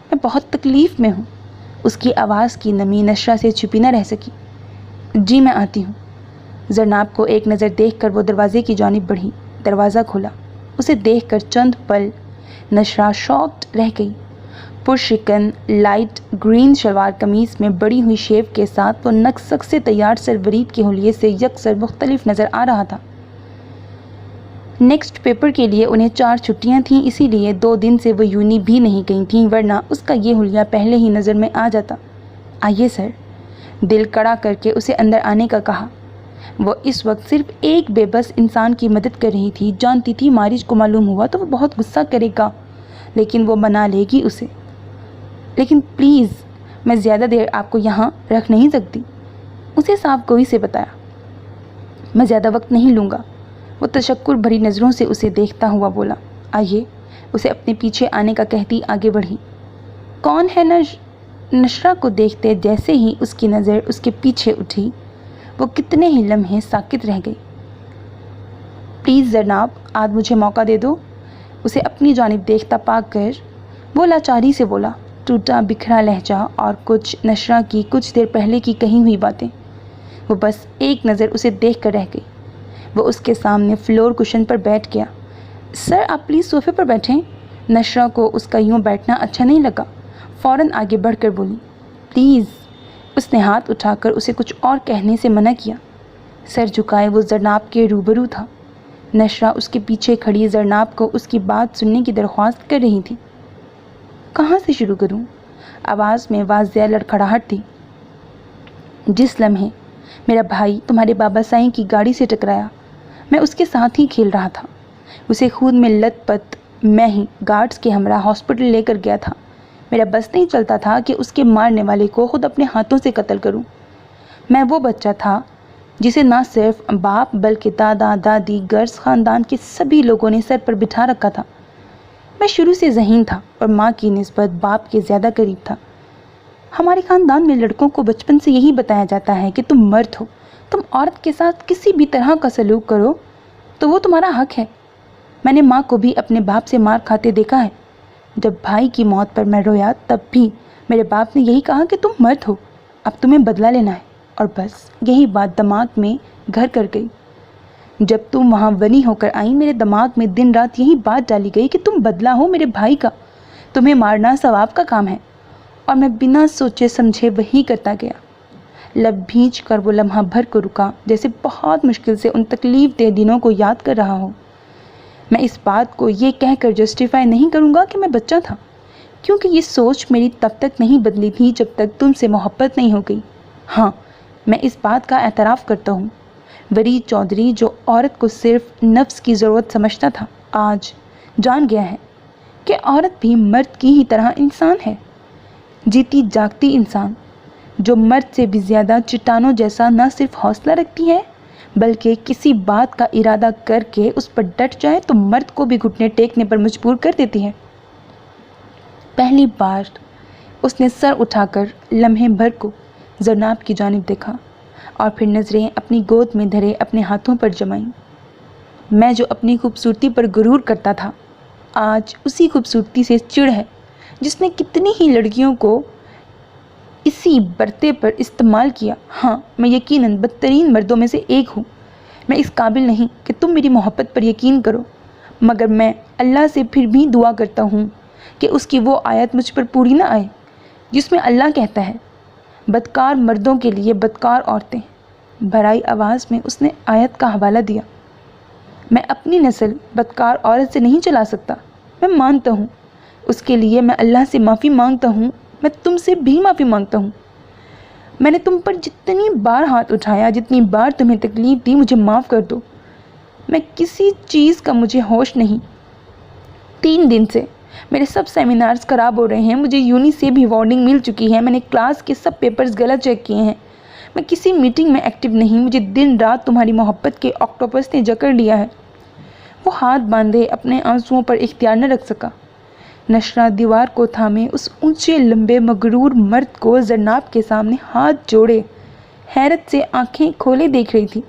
میں بہت تکلیف میں ہوں. اس کی آواز کی نمی نشرہ سے چھپی نہ رہ سکی. جی میں آتی ہوں. زینب کو ایک نظر دیکھ کر وہ دروازے کی جانب بڑھی. دروازہ کھولا. اسے دیکھ کر چند پل نشرہ شاکڈ رہ گئی. پرشکن لائٹ گرین شلوار قمیض میں بڑی ہوئی شیو کے ساتھ وہ نقص سے تیار سرورید کے حلیے سے یکسر مختلف نظر آ رہا تھا. نیکسٹ پیپر کے لیے انہیں 4 چھٹیاں تھیں، اسی لیے 2 دن سے وہ یونی بھی نہیں گئی تھیں، ورنہ اس کا یہ حلیہ پہلے ہی نظر میں آ جاتا۔ آئیے سر، دل کڑا کر کے اسے اندر آنے کا کہا۔ وہ اس وقت صرف ایک بے بس انسان کی مدد کر رہی تھی، جانتی تھی مارج کو معلوم ہوا تو وہ بہت غصہ کرے گا، لیکن وہ منا لے گی اسے۔ لیکن پلیز، میں زیادہ دیر آپ کو یہاں رکھ نہیں سکتی، اسے صاف گوئی سے بتایا۔ میں زیادہ وقت نہیں لوں گا، وہ تشکر بھری نظروں سے اسے دیکھتا ہوا بولا۔ آئیے، اسے اپنے پیچھے آنے کا کہتی آگے بڑھی۔ کون ہے نشرہ کو دیکھتے جیسے ہی اس کی نظر اس کے پیچھے اٹھی، وہ کتنے ہی لمحے ساکت رہ گئی۔ پلیز جناب، آج مجھے موقع دے دو، اسے اپنی جانب دیکھتا پا کر وہ لاچاری سے بولا، ٹوٹا بکھرا لہجہ اور کچھ نشرہ کی کچھ دیر پہلے کی کہی ہوئی باتیں۔ وہ بس ایک نظر اسے دیکھ کر رہ گئی۔ وہ اس کے سامنے فلور کشن پر بیٹھ گیا۔ سر، آپ پلیز صوفے پر بیٹھیں۔ نشرہ کو اس کا یوں بیٹھنا اچھا نہیں لگا، فوراً آگے بڑھ کر بولی، پلیز۔ اس نے ہاتھ اٹھا کر اسے کچھ اور کہنے سے منع کیا۔ سر جھکائے وہ زرناب کے روبرو تھا۔ نشرہ اس کے پیچھے کھڑی زرناب کو اس کی بات سننے کی درخواست کر رہی تھی۔ کہاں سے شروع کروں؟ آواز میں واضح لڑکھڑاہٹ تھی۔ جس لمحے میرا بھائی تمہارے بابا سائیں کی گاڑی سے ٹکرایا، میں اس کے ساتھ ہی کھیل رہا تھا۔ اسے خود میں لت پت میں ہی گارڈز کے ہمراہ ہاسپٹل لے کر گیا تھا۔ میرا بس نہیں چلتا تھا کہ اس کے مارنے والے کو خود اپنے ہاتھوں سے قتل کروں۔ میں وہ بچہ تھا جسے نہ صرف باپ بلکہ دادا دادی غرض خاندان کے سبھی لوگوں نے سر پر بٹھا رکھا تھا۔ میں شروع سے ذہین تھا اور ماں کی نسبت باپ کے زیادہ قریب تھا۔ ہمارے خاندان میں لڑکوں کو بچپن سے یہی بتایا جاتا ہے کہ تم مرد ہو، تم عورت کے ساتھ کسی بھی طرح کا سلوک کرو تو وہ تمہارا حق ہے۔ میں نے ماں کو بھی اپنے باپ سے مار کھاتے دیکھا ہے۔ جب بھائی کی موت پر میں رویا تب بھی میرے باپ نے یہی کہا کہ تم مرد ہو، اب تمہیں بدلہ لینا ہے، اور بس یہی بات دماغ میں گھر کر گئی۔ جب تم وہاں بنی ہو کر آئی، میرے دماغ میں دن رات یہی بات ڈالی گئی کہ تم بدلہ ہو میرے بھائی کا، تمہیں مارنا ثواب کا کام ہے، اور میں بنا سوچے سمجھے وہی کرتا گیا۔ لب بھینچ کر وہ لمحہ بھر کو رکا، جیسے بہت مشکل سے ان تکلیف دہ دنوں کو یاد کر رہا ہو۔ میں اس بات کو یہ کہہ کر جسٹیفائی نہیں کروں گا کہ میں بچہ تھا، کیونکہ یہ سوچ میری تب تک نہیں بدلی تھی جب تک تم سے محبت نہیں ہو گئی۔ ہاں، میں اس بات کا اعتراف کرتا ہوں، ورید چودھری جو عورت کو صرف نفس کی ضرورت سمجھتا تھا، آج جان گیا ہے کہ عورت بھی مرد کی ہی طرح انسان ہے، جیتی جاگتی انسان، جو مرد سے بھی زیادہ چٹانوں جیسا نہ صرف حوصلہ رکھتی ہے بلکہ کسی بات کا ارادہ کر کے اس پر ڈٹ جائے تو مرد کو بھی گھٹنے ٹیکنے پر مجبور کر دیتی ہے۔ پہلی بار اس نے سر اٹھا کر لمحے بھر کو زرناب کی جانب دیکھا اور پھر نظریں اپنی گود میں دھرے اپنے ہاتھوں پر جمائیں۔ میں جو اپنی خوبصورتی پر غرور کرتا تھا، آج اسی خوبصورتی سے چڑ ہے جس نے کتنی ہی لڑکیوں کو اسی برتے پر استعمال کیا۔ ہاں، میں یقیناً بدترین مردوں میں سے ایک ہوں۔ میں اس قابل نہیں کہ تم میری محبت پر یقین کرو، مگر میں اللہ سے پھر بھی دعا کرتا ہوں کہ اس کی وہ آیت مجھ پر پوری نہ آئے جس میں اللہ کہتا ہے، بدکار مردوں کے لیے بدکار عورتیں۔ بھرائی آواز میں اس نے آیت کا حوالہ دیا۔ میں اپنی نسل بدکار عورت سے نہیں چلا سکتا، میں مانتا ہوں، اس کے لیے میں اللہ سے معافی مانگتا ہوں، میں تم سے بھی معافی مانگتا ہوں۔ میں نے تم پر جتنی بار ہاتھ اٹھایا، جتنی بار تمہیں تکلیف دی، مجھے معاف کر دو۔ میں کسی چیز کا مجھے ہوش نہیں۔ 3 دن سے میرے سب سیمینارز خراب ہو رہے ہیں، مجھے یونی سے بھی وارننگ مل چکی ہے، میں نے کلاس کے سب پیپرز غلط چیک کیے ہیں، میں کسی میٹنگ میں ایکٹیو نہیں، مجھے دن رات تمہاری محبت کے آکٹوپس نے جکڑ لیا ہے۔ وہ ہاتھ باندھے اپنے آنسوؤں پر اختیار نہ رکھ سکا۔ نشرہ دیوار کو تھامے اس اونچے لمبے مغرور مرد کو زرناب کے سامنے ہاتھ جوڑے حیرت سے آنکھیں کھولے دیکھ رہی تھی۔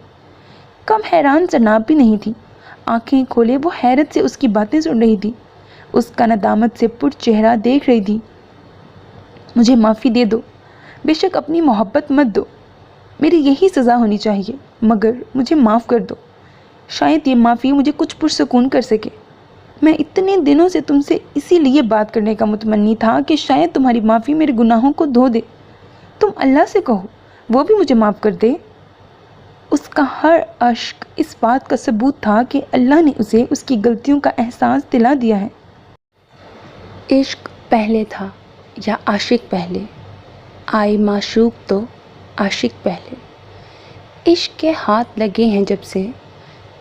کم حیران زرناب بھی نہیں تھی، آنکھیں کھولے وہ حیرت سے اس کی باتیں سن رہی تھی، اس کا ندامت سے پر چہرہ دیکھ رہی تھی۔ مجھے معافی دے دو، بے شک اپنی محبت مت دو، میری یہی سزا ہونی چاہیے، مگر مجھے معاف کر دو، شاید یہ معافی مجھے کچھ پرسکون کر سکے۔ میں اتنے دنوں سے تم سے اسی لیے بات کرنے کا متمنی تھا کہ شاید تمہاری معافی میرے گناہوں کو دھو دے۔ تم اللہ سے کہو، وہ بھی مجھے معاف کر دے۔ اس کا ہر اشک اس بات کا ثبوت تھا کہ اللہ نے اسے اس کی غلطیوں کا احساس دلا دیا ہے۔ عشق پہلے تھا یا عاشق پہلے؟ آئے معشوق تو عاشق پہلے۔ عشق کے ہاتھ لگے ہیں جب سے،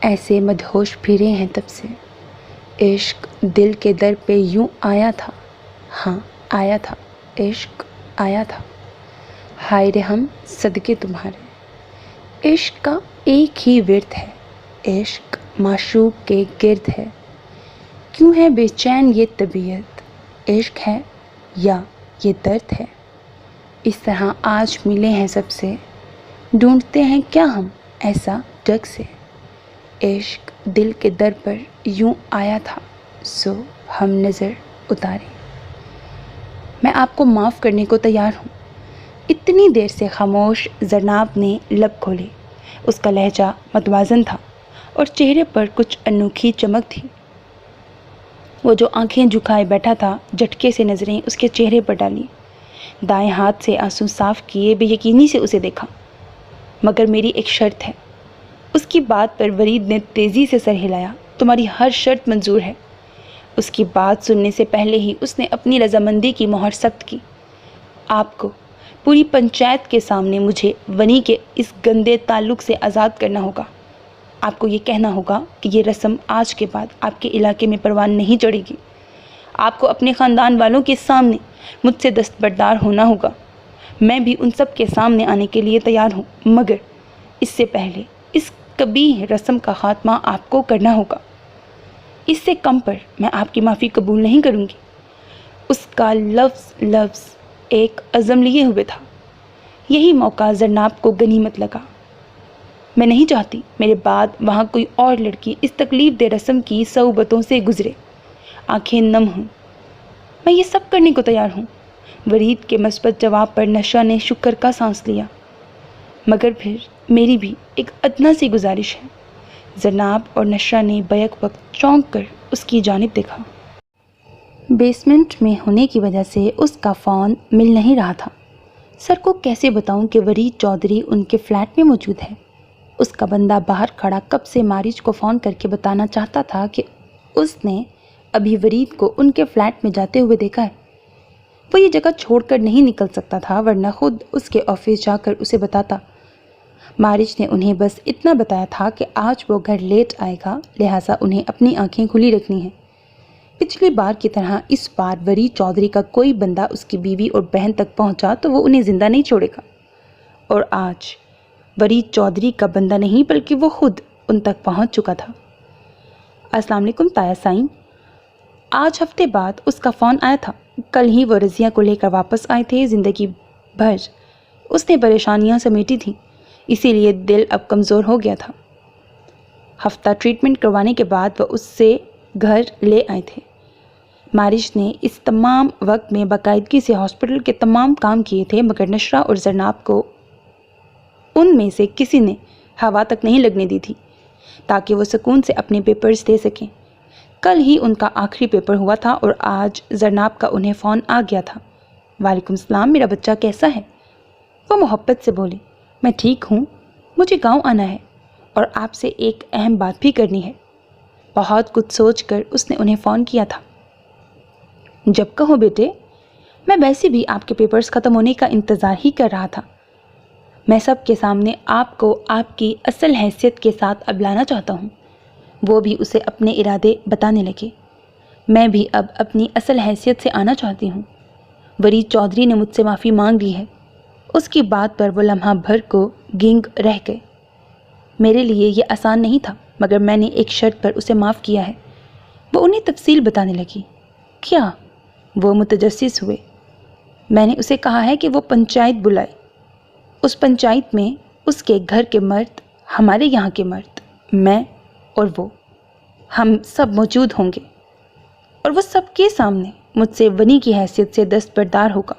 ایسے مدہوش پھرے ہیں تب سے۔ عشق دل کے در پہ یوں آیا تھا، ہاں آیا تھا، عشق آیا تھا۔ ہائے رحم صدقے تمہارے۔ عشق کا ایک ہی ورد ہے، عشق معشوق کے گرد ہے۔ کیوں ہے بے چین یہ طبیعت، عشق ہے یا یہ درد ہے؟ اس طرح آج ملے ہیں سب سے، ڈھونڈتے ہیں کیا ہم ایسا ڈگ سے۔ عشق دل کے در پر یوں آیا تھا، سو ہم نظر اتارے۔ میں آپ کو معاف کرنے کو تیار ہوں۔ اتنی دیر سے خاموش زرناب نے لب کھولے۔ اس کا لہجہ متوازن تھا اور چہرے پر کچھ انوکھی چمک تھی۔ وہ جو آنکھیں جھکائے بیٹھا تھا، جھٹکے سے نظریں اس کے چہرے پر ڈالی۔ دائیں ہاتھ سے آنسو صاف کیے بے یقینی سے اسے دیکھا۔ مگر میری ایک شرط ہے۔ اس کی بات پر ورید نے تیزی سے سر ہلایا۔ تمہاری ہر شرط منظور ہے۔ اس کی بات سننے سے پہلے ہی اس نے اپنی رضامندی کی مہر سخت کی۔ آپ کو پوری پنچایت کے سامنے مجھے ونی کے اس گندے تعلق سے آزاد کرنا ہوگا۔ آپ کو یہ کہنا ہوگا کہ یہ رسم آج کے بعد آپ کے علاقے میں پروان نہیں چڑھے گی۔ آپ کو اپنے خاندان والوں کے سامنے مجھ سے دستبردار ہونا ہوگا۔ میں بھی ان سب کے سامنے آنے کے لیے تیار ہوں، مگر اس سے پہلے اس قبیح رسم کا خاتمہ آپ کو کرنا ہوگا۔ اس سے کم پر میں آپ کی معافی قبول نہیں کروں گی۔ اس کا لفظ ایک عزم لیے ہوئے تھا۔ یہی موقع زرناب کو غنیمت لگا۔ میں نہیں چاہتی میرے بعد وہاں کوئی اور لڑکی اس تکلیف دہ رسم کی صعوبتوں سے گزرے۔ آنکھیں نم ہوں، میں یہ سب کرنے کو تیار ہوں۔ ورید کے مثبت جواب پر نشہ نے شکر کا سانس لیا۔ مگر پھر میری بھی ایک ادنا سی گزارش ہے۔ زرناب اور نشہ نے بیک وقت چونک کر اس کی جانب دیکھا۔ بیسمنٹ میں ہونے کی وجہ سے اس کا فون مل نہیں رہا تھا۔ سر کو کیسے بتاؤں کہ ورید چودھری ان کے فلیٹ میں موجود ہے؟ اس کا بندہ باہر کھڑا کب سے مارج کو فون کر کے بتانا چاہتا تھا کہ اس نے ابھی ورید کو ان کے فلیٹ میں جاتے ہوئے دیکھا ہے۔ وہ یہ جگہ چھوڑ کر نہیں نکل سکتا تھا، ورنہ خود اس کے آفس جا کر اسے بتاتا۔ مارج نے انہیں بس اتنا بتایا تھا کہ آج وہ گھر لیٹ آئے گا، لہٰذا انہیں اپنی آنکھیں کھلی رکھنی ہیں۔ پچھلی بار کی طرح اس بار ورید چودھری کا کوئی بندہ اس کی بیوی اور بہن تک پہنچا تو وہ انہیں زندہ نہیں چھوڑے گا۔ اور آج ورید چودھری کا بندہ نہیں بلکہ وہ خود ان تک پہنچ چکا تھا۔ السلام علیکم تایا سائیں۔ آج ہفتے بعد اس کا فون آیا تھا۔ کل ہی وہ رضیہ کو لے کر واپس آئے تھے۔ زندگی بھر اس نے پریشانیاں سمیٹی تھیں، اسی لیے دل اب کمزور ہو گیا تھا۔ ہفتہ ٹریٹمنٹ کروانے کے بعد وہ اس سے گھر لے آئے تھے۔ مارج نے اس تمام وقت میں باقاعدگی سے ہاسپٹل کے تمام کام کیے تھے، مگر نشرہ اور زرناب کو ان میں سے کسی نے ہوا تک نہیں لگنے دی تھی تاکہ وہ سکون سے اپنے پیپرز دے سکیں۔ کل ہی ان کا آخری پیپر ہوا تھا اور آج زرناب کا انہیں فون آ گیا تھا۔ وعلیکم السلام، میرا بچہ کیسا ہے؟ وہ محبت سے بولی۔ میں ٹھیک ہوں، مجھے گاؤں آنا ہے اور آپ سے ایک اہم بات بھی کرنی ہے۔ بہت کچھ سوچ کر اس نے انہیں فون کیا تھا۔ جب کہو بیٹے، میں ویسے بھی آپ کے پیپرز ختم ہونے کا انتظار ہی کر رہا تھا۔ میں سب کے سامنے آپ کو آپ کی اصل حیثیت کے ساتھ اب لانا چاہتا ہوں۔ وہ بھی اسے اپنے ارادے بتانے لگے۔ میں بھی اب اپنی اصل حیثیت سے آنا چاہتی ہوں۔ ورید چودھری نے مجھ سے معافی مانگ لی ہے۔ اس کی بات پر وہ لمحہ بھر کو گنگ رہ گئے۔ میرے لیے یہ آسان نہیں تھا، مگر میں نے ایک شرط پر اسے معاف کیا ہے۔ وہ انہیں تفصیل بتانے لگی۔ کیا؟ وہ متجسس ہوئے۔ میں نے اسے کہا ہے کہ وہ پنچایت بلائے۔ اس پنچایت میں اس کے گھر کے مرد، ہمارے یہاں کے مرد، میں اور وہ، ہم سب موجود ہوں گے، اور وہ سب کے سامنے مجھ سے ونی کی حیثیت سے دستبردار ہوگا۔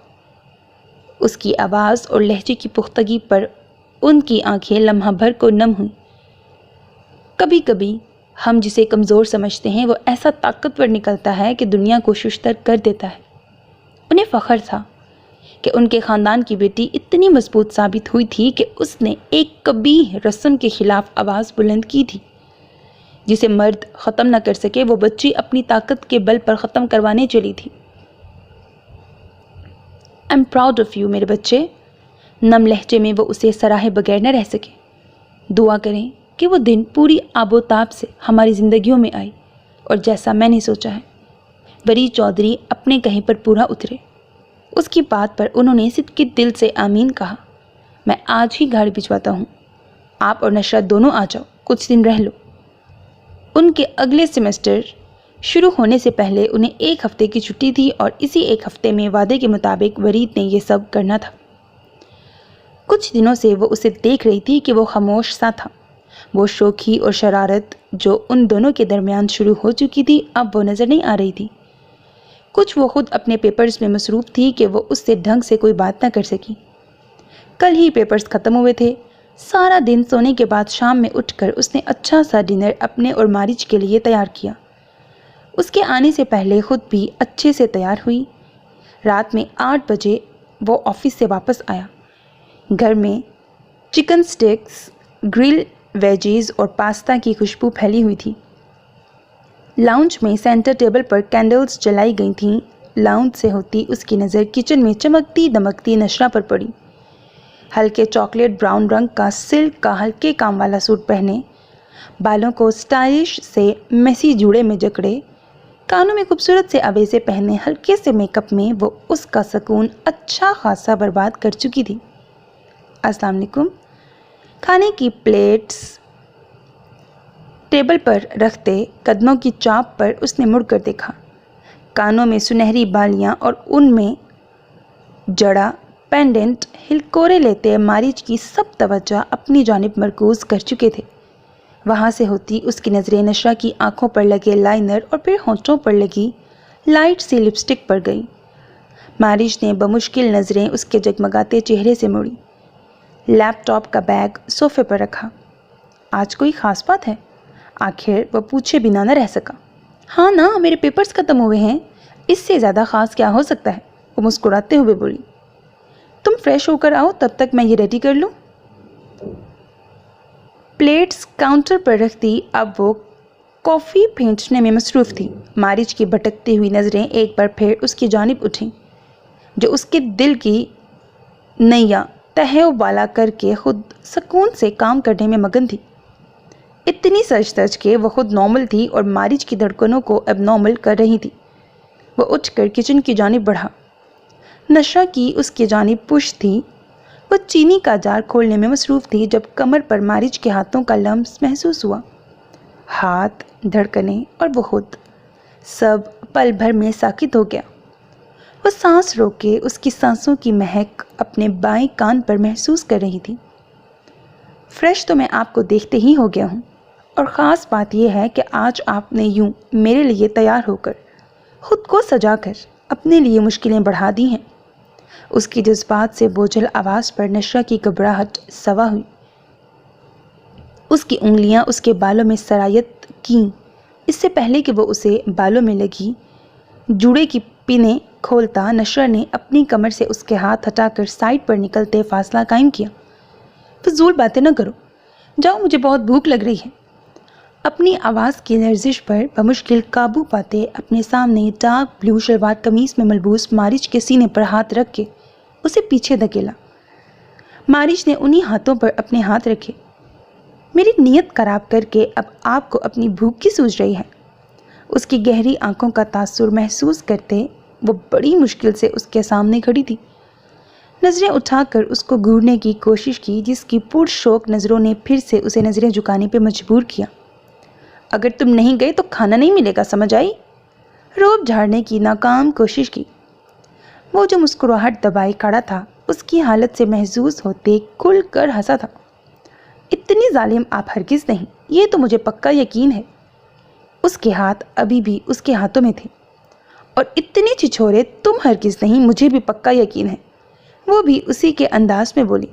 اس کی آواز اور لہجے کی پختگی پر ان کی آنکھیں لمحہ بھر کو نم ہوئیں۔ کبھی کبھی ہم جسے کمزور سمجھتے ہیں وہ ایسا طاقتور نکلتا ہے کہ دنیا کو ششدر کر دیتا ہے۔ انہیں فخر تھا کہ ان کے خاندان کی بیٹی اتنی مضبوط ثابت ہوئی تھی کہ اس نے ایک قبیح رسم کے خلاف آواز بلند کی تھی جسے مرد ختم نہ کر سکے، وہ بچی اپنی طاقت کے بل پر ختم کروانے چلی تھی۔ I'm proud of you میرے بچے، نم لہجے میں وہ اسے سراہے بغیر نہ رہ سکے۔ دعا کریں کہ وہ دن پوری آب و تاب سے ہماری زندگیوں میں آئی اور جیسا میں نے سوچا ہے۔ وری چودھری اپنے کہیں پر پورا اترے۔ اس کی بات پر انہوں نے صدقے دل سے آمین کہا۔ میں آج ہی گاڑی بھجواتا ہوں، آپ اور نشرت دونوں آ جاؤ، کچھ دن رہ لو۔ ان کے اگلے سیمسٹر شروع ہونے سے پہلے انہیں 1 ہفتے کی چھٹی تھی اور اسی 1 ہفتے میں وعدے کے مطابق ورید نے یہ سب کرنا تھا۔ کچھ دنوں سے وہ اسے دیکھ رہی تھی کہ وہ خاموش سا تھا۔ وہ شوخی اور شرارت جو ان دونوں کے درمیان شروع ہو چکی تھی اب وہ نظر نہیں آ رہی تھی۔ کچھ وہ خود اپنے پیپرز میں مصروف تھی کہ وہ اس سے ڈھنگ سے کوئی بات نہ کر سکی۔ کل ہی پیپرز ختم ہوئے تھے۔ سارا دن سونے کے بعد شام میں اٹھ کر اس نے اچھا سا ڈنر اپنے اور مارج کے لیے تیار کیا۔ اس کے آنے سے پہلے خود بھی اچھے سے تیار ہوئی۔ رات میں 8 بجے وہ آفس سے واپس آیا۔ گھر میں چکن سٹکس، گرل ویجز اور پاستا کی خوشبو پھیلی ہوئی تھی۔ لاؤنج میں سینٹر ٹیبل پر کینڈلز جلائی گئی تھیں۔ لاؤنج سے ہوتی اس کی نظر کچن میں چمکتی دمکتی نشرہ پر پڑی۔ ہلکے چاکلیٹ براؤن رنگ کا سلک کا ہلکے کام والا سوٹ پہنے، بالوں کو سٹائلش سے میسی جوڑے میں جکڑے، کانوں میں خوبصورت سے اویزے پہنے ہلکے سے میک اپ میں وہ اس کا سکون اچھا خاصا برباد کر چکی تھی۔ السلام علیکم۔ کھانے کی پلیٹس ٹیبل پر رکھتے قدموں کی چاپ پر اس نے مڑ کر دیکھا۔ کانوں میں سنہری بالیاں اور ان میں جڑا پینڈنٹ ہلکورے لیتے مارج کی سب توجہ اپنی جانب مرکوز کر چکے تھے۔ وہاں سے ہوتی اس کی نظریں نشرہ کی آنکھوں پر لگے لائنر اور پھر ہونٹوں پر لگی لائٹ سی لپسٹک پر گئی۔ مارج نے بمشکل نظریں اس کے جگمگاتے چہرے سے موڑی۔ لیپ ٹاپ کا بیگ صوفے پر رکھا۔ آج کوئی خاص بات ہے؟ آخر وہ پوچھے بنا نہ رہ سکا۔ ہاں نا، میرے پیپرز ختم ہوئے ہیں، اس سے زیادہ خاص کیا ہو سکتا ہے؟ وہ مسکراتے ہوئے بولی۔ تم فریش ہو کر آؤ، تب تک میں یہ ریڈی کر لوں۔ پلیٹس کاؤنٹر پر رکھتی اب وہ کافی پھینچنے میں مصروف تھی۔ مارج کی بھٹکتی ہوئی نظریں ایک بار پھر اس کی جانب اٹھیں، جو اس کے دل کی نیا تہہ و بالا کر کے خود سکون سے کام کرنے میں مگن تھی۔ اتنی سج دج کے وہ خود نارمل تھی اور مارج کی دھڑکنوں کو اب نارمل کر رہی تھی۔ وہ اٹھ کر کچن کی جانب بڑھا۔ نشرہ کی اس کی جانب پش تھی۔ وہ چینی کا جار کھولنے میں مصروف تھی جب کمر پر مارج کے ہاتھوں کا لمس محسوس ہوا۔ ہاتھ، دھڑکنیں اور وہ خود، سب پل بھر میں ساکت ہو گیا۔ وہ سانس روک کے اس کی سانسوں کی مہک اپنے بائیں کان پر محسوس کر رہی تھی۔ فریش تو میں آپ کو دیکھتے ہی ہو گیا ہوں، اور خاص بات یہ ہے کہ آج آپ نے یوں میرے لیے تیار ہو کر، خود کو سجا کر اپنے لیے مشکلیں بڑھا دی ہیں۔ اس کی جذبات سے بوجھل آواز پر نشرہ کی گھبراہٹ سوا ہوئی۔ اس کی انگلیاں اس کے بالوں میں سرایت کیں۔ اس سے پہلے کہ وہ اسے بالوں میں لگی جوڑے کی پنیں کھولتا، نشرہ نے اپنی کمر سے اس کے ہاتھ ہٹا کر سائڈ پر نکلتے فاصلہ قائم کیا۔ فضول باتیں نہ کرو، جاؤ، مجھے بہت بھوک لگ رہی ہے۔ اپنی آواز کی لرزش پر بمشکل قابو پاتے اپنے سامنے ڈارک بلو شلوار قمیص میں ملبوس مارج کے سینے پر ہاتھ رکھ کے اسے پیچھے دھکیلا۔ مارج نے انہی ہاتھوں پر اپنے ہاتھ رکھے۔ میری نیت خراب کر کے اب آپ کو اپنی بھوک کی سوج رہی ہے؟ اس کی گہری آنکھوں کا تاثر محسوس کرتے وہ بڑی مشکل سے اس کے سامنے کھڑی تھی۔ نظریں اٹھا کر اس کو گھورنے کی کوشش کی، جس کی پرشوق نظروں نے پھر سے اسے نظریں جھکانے پہ مجبور کیا۔ اگر تم نہیں گئے تو کھانا نہیں ملے گا، سمجھ آئی؟ روب جھاڑنے کی ناکام کوشش کی۔ وہ جو مسکراہٹ دبائے کھڑا تھا، اس کی حالت سے محظوظ ہوتے کھل کر ہنسا تھا۔ اتنی ظالم آپ ہرگز نہیں، یہ تو مجھے پکا یقین ہے۔ اس کے ہاتھ ابھی بھی اس کے ہاتھوں میں تھے۔ اور اتنی چھچھورے تم ہرگز نہیں، مجھے بھی پکا یقین ہے، وہ بھی اسی کے انداز میں بولی۔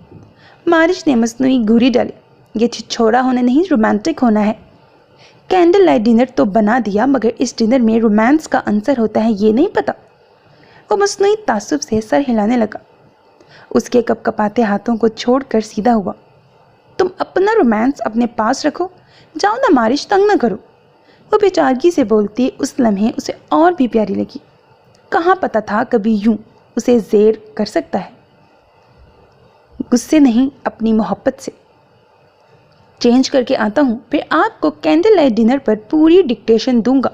مارج نے مصنوعی گھوری ڈالی۔ یہ چھچھورا ہونا نہیں، رومانٹک ہونا ہے۔ کینڈل لائٹ ڈنر تو بنا دیا، مگر اس ڈنر میں رومانس کا عنصر ہوتا ہے یہ نہیں پتا۔ وہ مصنوعی تعصب سے سر ہلانے لگا۔ اس کے کپکپاتے ہاتھوں کو چھوڑ کر سیدھا ہوا۔ تم اپنا رومانس اپنے پاس رکھو، جاؤ نہ مارش، تنگ نہ کرو۔ وہ بیچارگی سے بولتی اس لمحے اسے اور بھی پیاری لگی۔ کہاں پتہ تھا کبھی یوں اسے زیر کر سکتا ہے۔ غصے نہیں، اپنی محبت سے۔ چینج کر کے آتا ہوں، پھر آپ کو کینڈل لائٹ ڈنر پر پوری ڈکٹیشن دوں گا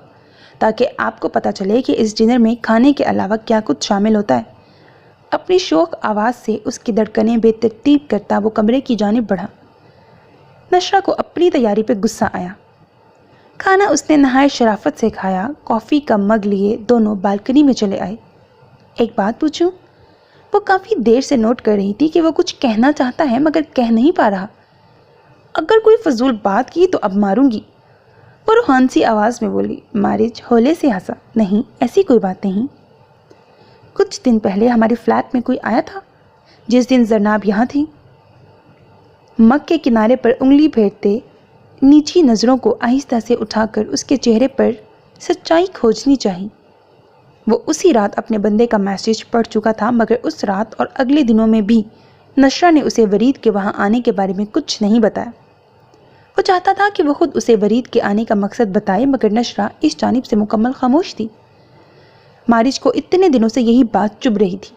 تاکہ آپ کو پتہ چلے کہ اس ڈنر میں کھانے کے علاوہ کیا کچھ شامل ہوتا ہے۔ اپنی شوق آواز سے اس کی دھڑکنیں بے ترتیب کرتا وہ کمرے کی جانب بڑھا۔ نشرہ کو اپنی تیاری پہ غصہ آیا۔ کھانا اس نے نہایت شرافت سے کھایا۔ کافی کا مگ لیے دونوں بالکنی میں چلے آئے۔ ایک بات پوچھوں؟ وہ کافی دیر سے نوٹ کر رہی تھی کہ وہ کچھ کہنا چاہتا ہے مگر کہہ نہیں پا رہا۔ اگر کوئی فضول بات کی تو اب ماروں گی، وہ روحانسی آواز میں بولی۔ مارج ہولے سے ہنسا۔ نہیں، ایسی کوئی بات نہیں۔ کچھ دن پہلے ہمارے فلیٹ میں کوئی آیا تھا جس دن زرناب یہاں تھی۔ مگ کے کنارے پر انگلی پھیرتے نیچی نظروں کو آہستہ سے اٹھا کر اس کے چہرے پر سچائی کھوجنی چاہی۔ وہ اسی رات اپنے بندے کا میسج پڑھ چکا تھا مگر اس رات اور اگلے دنوں میں بھی نشرہ نے اسے ورید کے وہاں آنے کے بارے میں کچھ نہیں بتایا۔ وہ چاہتا تھا کہ وہ خود اسے ورید کے آنے کا مقصد بتائے مگر نشرہ اس جانب سے مکمل خاموش تھی۔ مارج کو اتنے دنوں سے یہی بات چبھ رہی تھی۔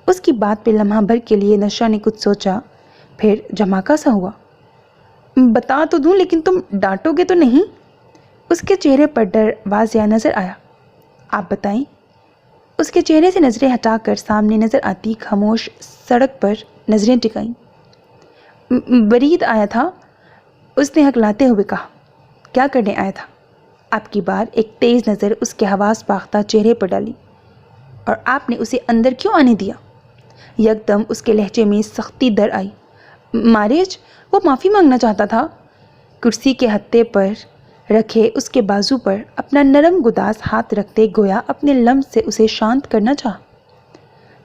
اس کی بات پہ لمحہ بھر کے لیے نشرہ نے کچھ سوچا، پھر جھماکا سا ہوا۔ بتا تو دوں لیکن تم ڈانٹو گے تو نہیں؟ اس کے چہرے پر ڈر واضح نظر آیا۔ آپ بتائیں۔ اس کے چہرے سے نظریں ہٹا کر سامنے نظر آتی خاموش سڑک پر نظریں ٹکائیں۔ ورید آیا تھا، اس نے ہکلاتے ہوئے کہا۔ کیا کرنے آیا تھا؟ آپ کی بار ایک تیز نظر اس کے حواس باختہ چہرے پر ڈالی۔ اور آپ نے اسے اندر کیوں آنے دیا؟ یکدم اس کے لہجے میں سختی در آئی۔ مارج، وہ معافی مانگنا چاہتا تھا۔ کرسی کے ہتھے پر رکھے اس کے بازو پر اپنا نرم گداز ہاتھ رکھتے گویا اپنے لمس سے اسے شانت کرنا چاہا۔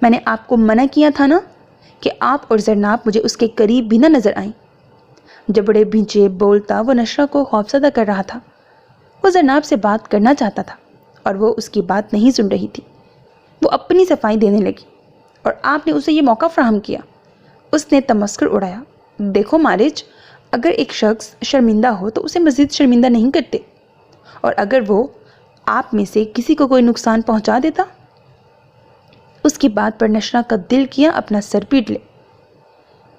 میں نے آپ کو منع کیا تھا نا کہ آپ اور زرناب مجھے اس کے قریب بھی نہ نظر آئیں۔ جبڑے بھیجے بولتا وہ نشرہ کو خوفزدہ کر رہا تھا۔ وہ زرناب سے بات کرنا چاہتا تھا اور وہ اس کی بات نہیں سن رہی تھی۔ وہ اپنی صفائی دینے لگی اور آپ نے اسے یہ موقع فراہم کیا۔ اس نے تمسخر اڑایا۔ دیکھو مارج، اگر ایک شخص شرمندہ ہو تو اسے مزید شرمندہ نہیں کرتے، اور اگر وہ آپ میں سے کسی کو کوئی نقصان پہنچا دیتا۔ اس کی بات پر نشرہ کا دل کیا اپنا سر پیٹ لے۔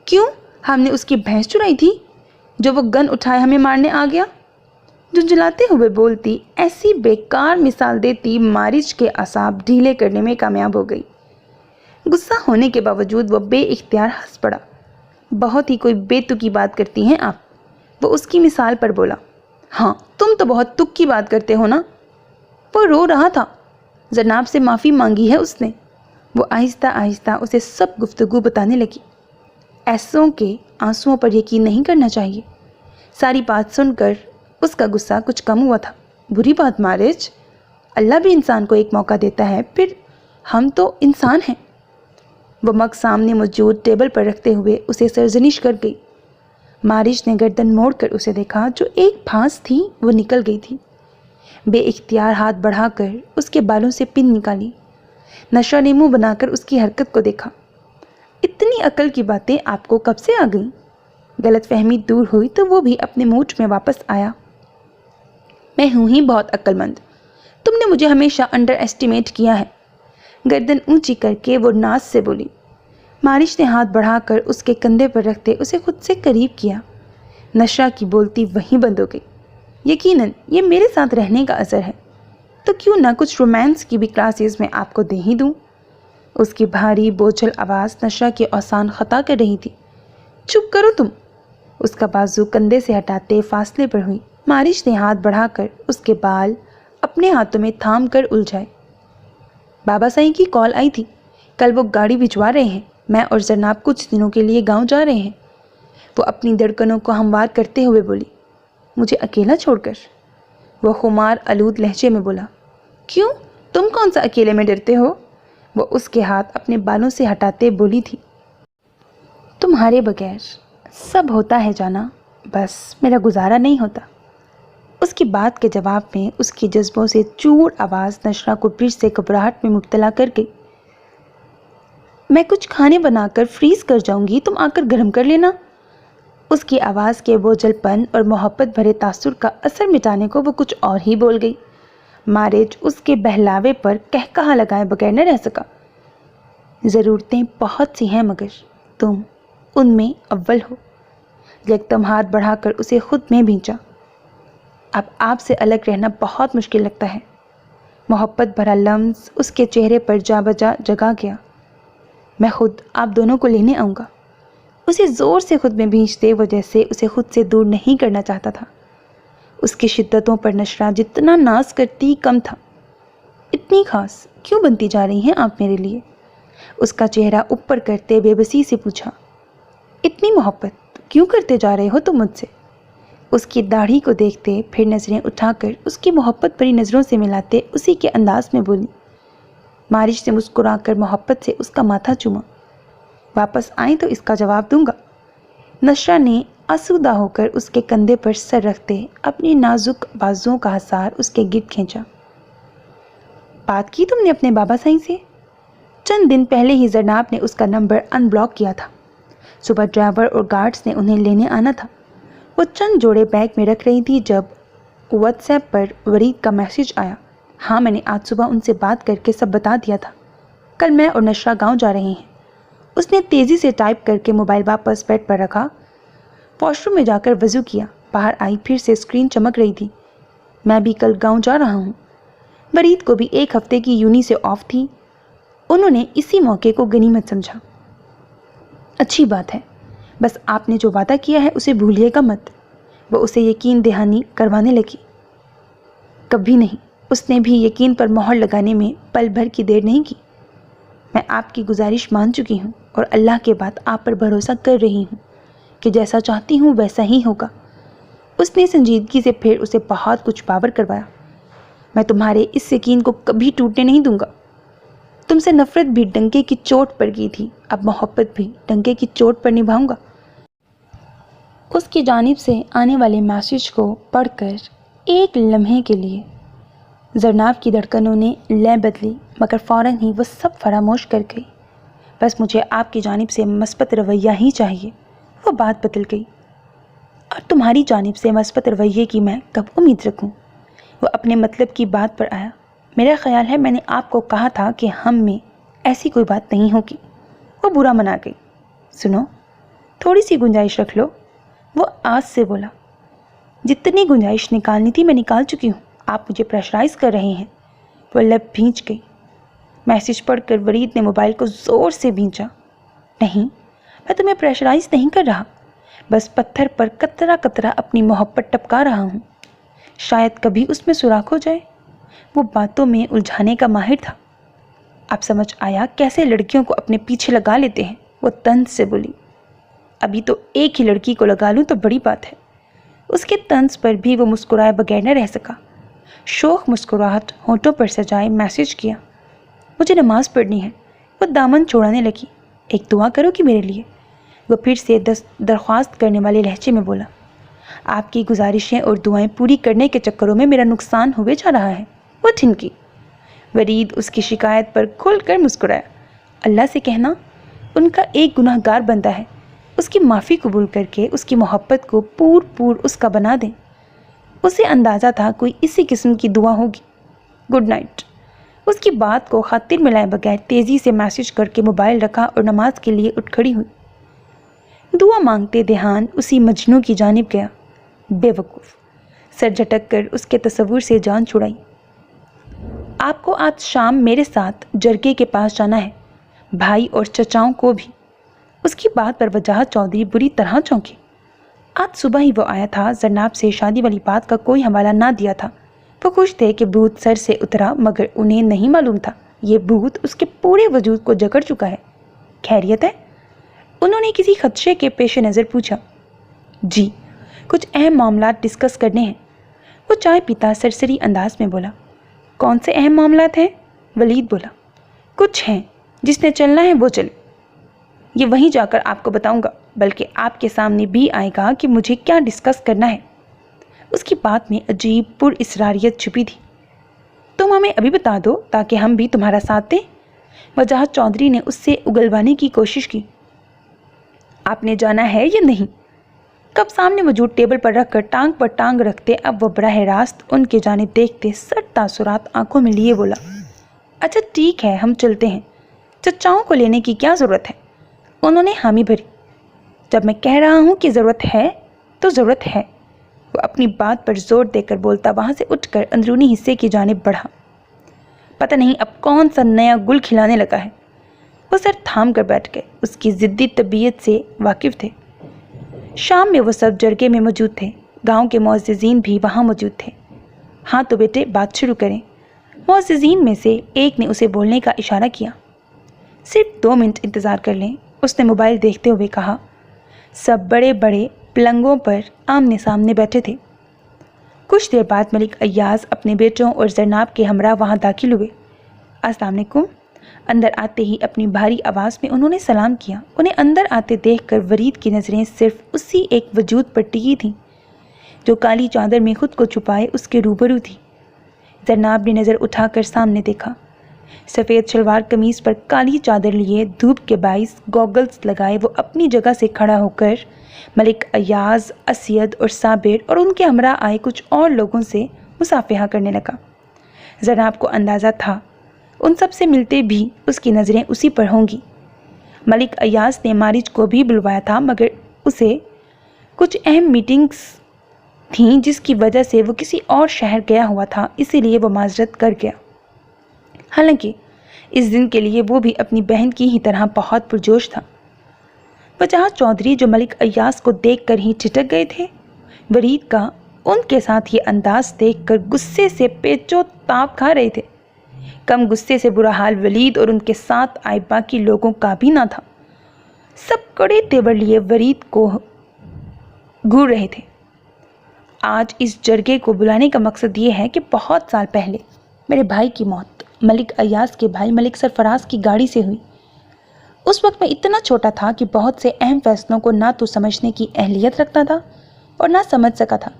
کیوں؟ ہم نے اس کی بھینس چرائی تھی جو وہ گن اٹھائے ہمیں مارنے آ گیا؟ جھنجھلاتے ہوئے بولتی، ایسی بیکار مثال دیتی مارج کے اعصاب ڈھیلے کرنے میں کامیاب ہو گئی۔ غصہ ہونے کے باوجود وہ بے اختیار ہنس پڑا۔ بہت ہی کوئی بے تکی بات کرتی ہیں آپ، وہ اس کی مثال پر بولا۔ ہاں، تم تو بہت تک کی بات کرتے ہو نا۔ وہ رو رہا تھا۔ زرناب سے معافی مانگی ہے اس نے۔ وہ آہستہ آہستہ اسے سب گفتگو بتانے لگی۔ ایسوں کے آنسوؤں پر یقین نہیں کرنا چاہیے۔ ساری بات سن کر اس کا غصہ کچھ کم ہوا تھا۔ بری بات مارج، اللہ بھی انسان کو ایک موقع دیتا ہے، پھر ہم تو انسان ہیں۔ وہ مگ سامنے موجود ٹیبل پر رکھتے ہوئے اسے سرزنش کر گئی۔ مارج نے گردن موڑ کر اسے دیکھا۔ جو ایک پھانس تھی وہ نکل گئی تھی۔ بے اختیار ہاتھ بڑھا کر اس کے بالوں سے پن نکالی۔ نشرہ نے منہ بنا کر اس کی حرکت کو دیکھا۔ اتنی عقل کی باتیں آپ کو کب سے آ گئیں؟ غلط فہمی دور ہوئی تو وہ بھی اپنے موڈ میں واپس آیا۔ میں ہوں ہی بہت عقل مند، تم نے مجھے ہمیشہ انڈر ایسٹیمیٹ کیا ہے۔ گردن اونچی کر کے وہ ناز سے بولی۔ مارج نے ہاتھ بڑھا کر اس کے کندھے پر رکھتے اسے خود سے قریب کیا۔ نشرہ کی بولتی وہیں بند ہو گئی۔ یقیناً یہ میرے ساتھ رہنے کا اثر ہے، تو کیوں نہ کچھ رومانس کی بھی کلاسز میں آپ کو دے ہی دوں۔ اس کی بھاری بوجھل آواز نشرہ کے اوسان خطا کر رہی تھی۔ چپ کرو تم، اس کا بازو کندھے سے ہٹاتے فاصلے پر ہوئی۔ مارج نے ہاتھ بڑھا کر اس کے بال اپنے ہاتھوں میں تھام کر الجھائے۔ بابا سائیں کی کال آئی تھی، کل وہ گاڑی بھجوا رہے ہیں۔ میں اور زرناب کچھ دنوں کے لیے گاؤں جا رہے ہیں۔ وہ اپنی دھڑکنوں کو ہموار کرتے ہوئے بولی۔ مجھے اکیلا چھوڑ کر؟ وہ خمار آلود لہجے میں بولا۔ کیوں؟ تم کون سا اکیلے میں ڈرتے ہو؟ وہ اس کے ہاتھ اپنے بالوں سے ہٹاتے بولی تھی۔ تمہارے بغیر سب ہوتا ہے جانا، بس میرا گزارا نہیں ہوتا۔ اس کی بات کے جواب میں اس کی جذبوں سے چور آواز نشرہ کو پھر سے گھبراہٹ میں مبتلا کر گئی۔ میں کچھ کھانے بنا کر فریز کر جاؤں گی، تم آ کر گرم کر لینا۔ اس کی آواز کے بوجھل پن اور محبت بھرے تاثر کا اثر مٹانے کو وہ کچھ اور ہی بول گئی۔ مارج اس کے بہلاوے پر کہا لگائے بغیر نہ رہ سکا۔ ضرورتیں بہت سی ہیں مگر تم ان میں اول ہو۔ یکدم ہاتھ بڑھا کر اسے خود میں بھینچا۔ اب آپ سے الگ رہنا بہت مشکل لگتا ہے۔ محبت بھرا لمس اس کے چہرے پر جا بجا جگا گیا۔ میں خود آپ دونوں کو لینے آؤں گا۔ اسے زور سے خود میں بھینچتے وہ جیسے اسے خود سے دور نہیں کرنا چاہتا تھا۔ اس کی شدتوں پر نشرہ جتنا ناز کرتی کم تھا۔ اتنی خاص کیوں بنتی جا رہی ہیں آپ میرے لیے؟ اس کا چہرہ اوپر کرتے بے بسی سے پوچھا۔ اتنی محبت کیوں کرتے جا رہے ہو تم مجھ سے؟ اس کی داڑھی کو دیکھتے پھر نظریں اٹھا کر اس کی محبت بھری نظروں سے ملاتے اسی کے انداز میں بولی۔ مارج سے مسکرا کر محبت سے اس کا ماتھا چوما۔ واپس آئیں تو اس کا جواب دوں گا۔ نشرہ نے آسودہ ہو کر اس کے کندھے پر سر رکھتے اپنی نازک بازوؤں کا حصار اس کے گرد کھینچا۔ بات کی تم نے اپنے بابا سائیں سے؟ چند دن پہلے ہی زرناب نے اس کا نمبر ان بلاک کیا تھا۔ صبح ڈرائیور اور گارڈز نے انہیں لینے آنا تھا۔ وہ چند جوڑے بیگ میں رکھ رہی تھی جب واٹس ایپ پر ورید کا میسج آیا۔ ہاں، میں نے آج صبح ان سے بات کر کے سب بتا دیا تھا۔ کل میں اور نشرہ گاؤں جا رہے ہیں۔ اس نے تیزی سے ٹائپ کر کے موبائل واپس بیڈ پر رکھا۔ واش روم میں جا کر وضو کیا، باہر آئی، پھر سے اسکرین چمک رہی تھی۔ میں بھی کل گاؤں جا رہا ہوں۔ ورید کو بھی ایک ہفتے کی یونی سے آف تھی۔ انہوں نے اسی موقع کو غنیمت سمجھا۔ اچھی بات ہے، بس آپ نے جو وعدہ کیا ہے اسے بھولیے گا مت۔ وہ اسے یقین دہانی کروانے لگی۔ کبھی نہیں۔ اس نے بھی یقین پر مہر لگانے میں پل بھر کی دیر نہیں کی۔ میں آپ کی گزارش مان چکی ہوں اور اللہ کے بعد آپ پر بھروسہ کر رہی ہوں کہ جیسا چاہتی ہوں ویسا ہی ہوگا۔ اس نے سنجیدگی سے پھر اسے بہت کچھ باور کروایا۔ میں تمہارے اس یقین کو کبھی ٹوٹنے نہیں دوں گا۔ تم سے نفرت بھی ڈنکے کی چوٹ پر کی تھی، اب محبت بھی ڈنکے کی چوٹ پر نبھاؤں گا۔ اس کی جانب سے آنے والے میسج کو پڑھ کر ایک لمحے کے لیے زرناب کی دھڑکنوں نے لے بدلی، مگر فوراً ہی وہ سب فراموش کر گئی۔ بس مجھے آپ کی جانب سے مثبت رویہ ہی چاہیے۔ وہ بات بدل گئی۔ اور تمہاری جانب سے مثبت رویے کی میں کب امید رکھوں؟ وہ اپنے مطلب کی بات پر آیا۔ میرا خیال ہے میں نے آپ کو کہا تھا کہ ہم میں ایسی کوئی بات نہیں ہوگی۔ وہ برا منا گئی۔ سنو، تھوڑی سی گنجائش رکھ لو۔ وہ آج سے بولا۔ جتنی گنجائش نکالنی تھی میں نکال چکی ہوں، آپ مجھے پریشرائز کر رہے ہیں۔ وہ لب بھینچ گئی۔ میسج پڑھ کر ورید نے موبائل کو زور سے بھینچا۔ نہیں، میں تمہیں پریشرائز نہیں کر رہا، بس پتھر پر قطرہ قطرہ اپنی محبت ٹپکا رہا ہوں۔ شاید کبھی اس میں سوراخ ہو جائے۔ وہ باتوں میں الجھانے کا ماہر تھا۔ اب سمجھ آیا کیسے لڑکیوں کو اپنے پیچھے لگا لیتے ہیں۔ وہ طنز سے بولی۔ ابھی تو ایک ہی لڑکی کو لگا لوں تو بڑی بات ہے۔ اس کے طنز پر بھی وہ مسکرائے بغیر نہ رہ سکا۔ شوخ مسکراہٹ ہونٹوں پر سجائے میسج کیا۔ مجھے نماز پڑھنی ہے۔ وہ دامن چھوڑانے لگی۔ ایک دعا کرو کہ میرے لیے؟ وہ پھر سے درخواست کرنے والے لہجے میں بولا۔ آپ کی گزارشیں اور دعائیں پوری کرنے کے چکروں میں میرا نقصان ہوئے جا رہا ہے۔ وہ ٹھنکی۔ ورید اس کی شکایت پر کھل کر مسکرایا۔ اللہ سے کہنا ان کا ایک گناہ گار بنتا ہے، اس کی معافی قبول کر کے اس کی محبت کو پور اس کا بنا دیں۔ اسے اندازہ تھا کوئی اسی قسم کی دعا ہوگی۔ Good night. اس کی بات کو خاطر ملائے بغیر تیزی سے میسج کر کے موبائل رکھا اور نماز کے لیے اٹھ کھڑی ہوئی۔ دعا مانگتے دھیان اسی مجنوں کی جانب گیا۔ بے وقوف۔ سر جھٹک کر اس کے تصور سے جان چھڑائی۔ آپ کو آج شام میرے ساتھ جرگے کے پاس جانا ہے، بھائی اور چچاؤں کو بھی۔ اس کی بات پر وجاہت چودھری بری طرح چونکی۔ آج صبح ہی وہ آیا تھا، زرناب سے شادی والی بات کا کوئی حوالہ نہ دیا تھا۔ وہ خوش تھے کہ بھوت سر سے اترا، مگر انہیں نہیں معلوم تھا یہ بھوت اس کے پورے وجود کو جکڑ چکا ہے۔ خیریت ہے؟ انہوں نے کسی خدشے کے پیش نظر پوچھا۔ جی، کچھ اہم معاملات ڈسکس کرنے ہیں۔ وہ چائے پیتا سرسری انداز میں بولا۔ کون سے اہم معاملات ہیں؟ ولید بولا۔ کچھ ہیں، جس نے چلنا ہے وہ چلے۔ یہ وہیں جا کر آپ کو بتاؤں گا، بلکہ آپ کے سامنے بھی آئے گا کہ مجھے کیا ڈسکس کرنا ہے۔ اس کی بات میں عجیب پر اسراریت چھپی تھی۔ تم ہمیں ابھی بتا دو تاکہ ہم بھی تمہارا ساتھ دیں۔ وجاہت چودھری نے اس سے اگلوانے کی کوشش کی۔ آپ نے جانا ہے یا نہیں؟ کب سامنے موجود ٹیبل پر رکھ کر ٹانگ پر ٹانگ رکھتے اب وہ براہ راست ان کے جانب دیکھتے سخت تاثرات آنکھوں میں لیے بولا، اچھا ٹھیک ہے، ہم چلتے ہیں، چچاؤں کو لینے کی کیا ضرورت ہے؟ انہوں نے حامی بھری۔ جب میں کہہ رہا ہوں کہ ضرورت ہے تو ضرورت ہے، وہ اپنی بات پر زور دے کر بولتا وہاں سے اٹھ کر اندرونی حصے کی جانب بڑھا۔ پتہ نہیں اب کون سا نیا گل کھلانے لگا ہے۔ وہ سر تھام کر بیٹھ گئے، اس کی ضدی طبیعت سے واقف تھے۔ شام میں وہ سب جرگے میں موجود تھے، گاؤں کے معززین بھی وہاں موجود تھے۔ ہاں تو بیٹے بات شروع کریں، معززین میں سے ایک نے اسے بولنے کا اشارہ کیا۔ صرف 2 منٹ انتظار کر لیں، اس نے موبائل دیکھتے ہوئے کہا۔ سب بڑے بڑے پلنگوں پر آمنے سامنے بیٹھے تھے۔ کچھ دیر بعد ملک ایاز اپنے بیٹوں اور زرناب کے ہمراہ وہاں داخل ہوئے۔ السلام علیکم۔ اندر آتے ہی اپنی بھاری آواز میں انہوں نے سلام کیا۔ انہیں اندر آتے دیکھ کر ورید کی نظریں صرف اسی ایک وجود پر ٹکی تھیں جو کالی چادر میں خود کو چھپائے اس کے روبرو تھی۔ زرناب نے نظر اٹھا کر سامنے دیکھا۔ سفید شلوار قمیض پر کالی چادر لیے، دھوپ کے باعث گوگلز لگائے، وہ اپنی جگہ سے کھڑا ہو کر ملک ایاز، اسید اور صابر اور ان کے ہمراہ آئے کچھ اور لوگوں سے مصافحہ کرنے لگا۔ زرناب کو اندازہ تھا ان سب سے ملتے بھی اس کی نظریں اسی پر ہوں گی۔ ملک ایاز نے مارج کو بھی بلوایا تھا مگر اسے کچھ اہم میٹنگز تھیں جس کی وجہ سے وہ کسی اور شہر گیا ہوا تھا، اسی لیے وہ معذرت کر گیا۔ حالانکہ اس دن کے لیے وہ بھی اپنی بہن کی ہی طرح بہت پرجوش تھا۔ وجاہت چودھری جو ملک ایاز کو دیکھ کر ہی چھٹک گئے تھے، ورید کا ان کے ساتھ یہ انداز دیکھ کر غصے سے پیچو تاب کھا رہے تھے۔ کم غصے سے برا حال ولید اور ان کے ساتھ آئے باقی لوگوں کا بھی نہ تھا۔ سب کڑے تیور لیے ورید کو گھور رہے تھے۔ آج اس جرگے کو بلانے کا مقصد یہ ہے کہ بہت سال پہلے میرے بھائی کی موت ملک ایاز کے بھائی ملک سرفراز کی گاڑی سے ہوئی۔ اس وقت میں اتنا چھوٹا تھا کہ بہت سے اہم فیصلوں کو نہ تو سمجھنے کی اہلیت رکھتا تھا اور نہ سمجھ سکا تھا۔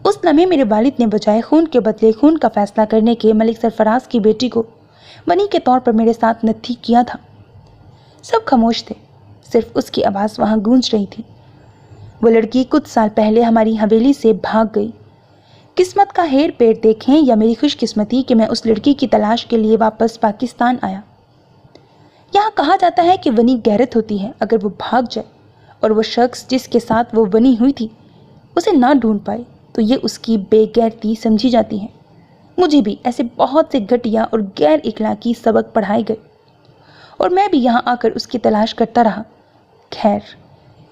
اس لمحے میرے والد نے بجائے خون کے بدلے خون کا فیصلہ کرنے کے ملک سرفراز کی بیٹی کو بنی کے طور پر میرے ساتھ نتھی کیا تھا۔ سب خاموش تھے، صرف اس کی آواز وہاں گونج رہی تھی۔ وہ لڑکی کچھ سال پہلے ہماری حویلی سے بھاگ گئی۔ قسمت کا ہیر پیر دیکھیں یا میری خوش قسمتی کہ میں اس لڑکی کی تلاش کے لیے واپس پاکستان آیا۔ یہاں کہا جاتا ہے کہ ونی غیرت ہوتی ہے، اگر وہ بھاگ جائے اور وہ شخص جس کے ساتھ وہ ونی ہوئی تھی اسے نہ ڈھونڈ پائے تو یہ اس کی بے غیرتی سمجھی جاتی ہے۔ مجھے بھی ایسے بہت سے گھٹیا اور غیر اخلاقی سبق پڑھائے گئے اور میں بھی یہاں آ کر اس کی تلاش کرتا رہا۔ خیر،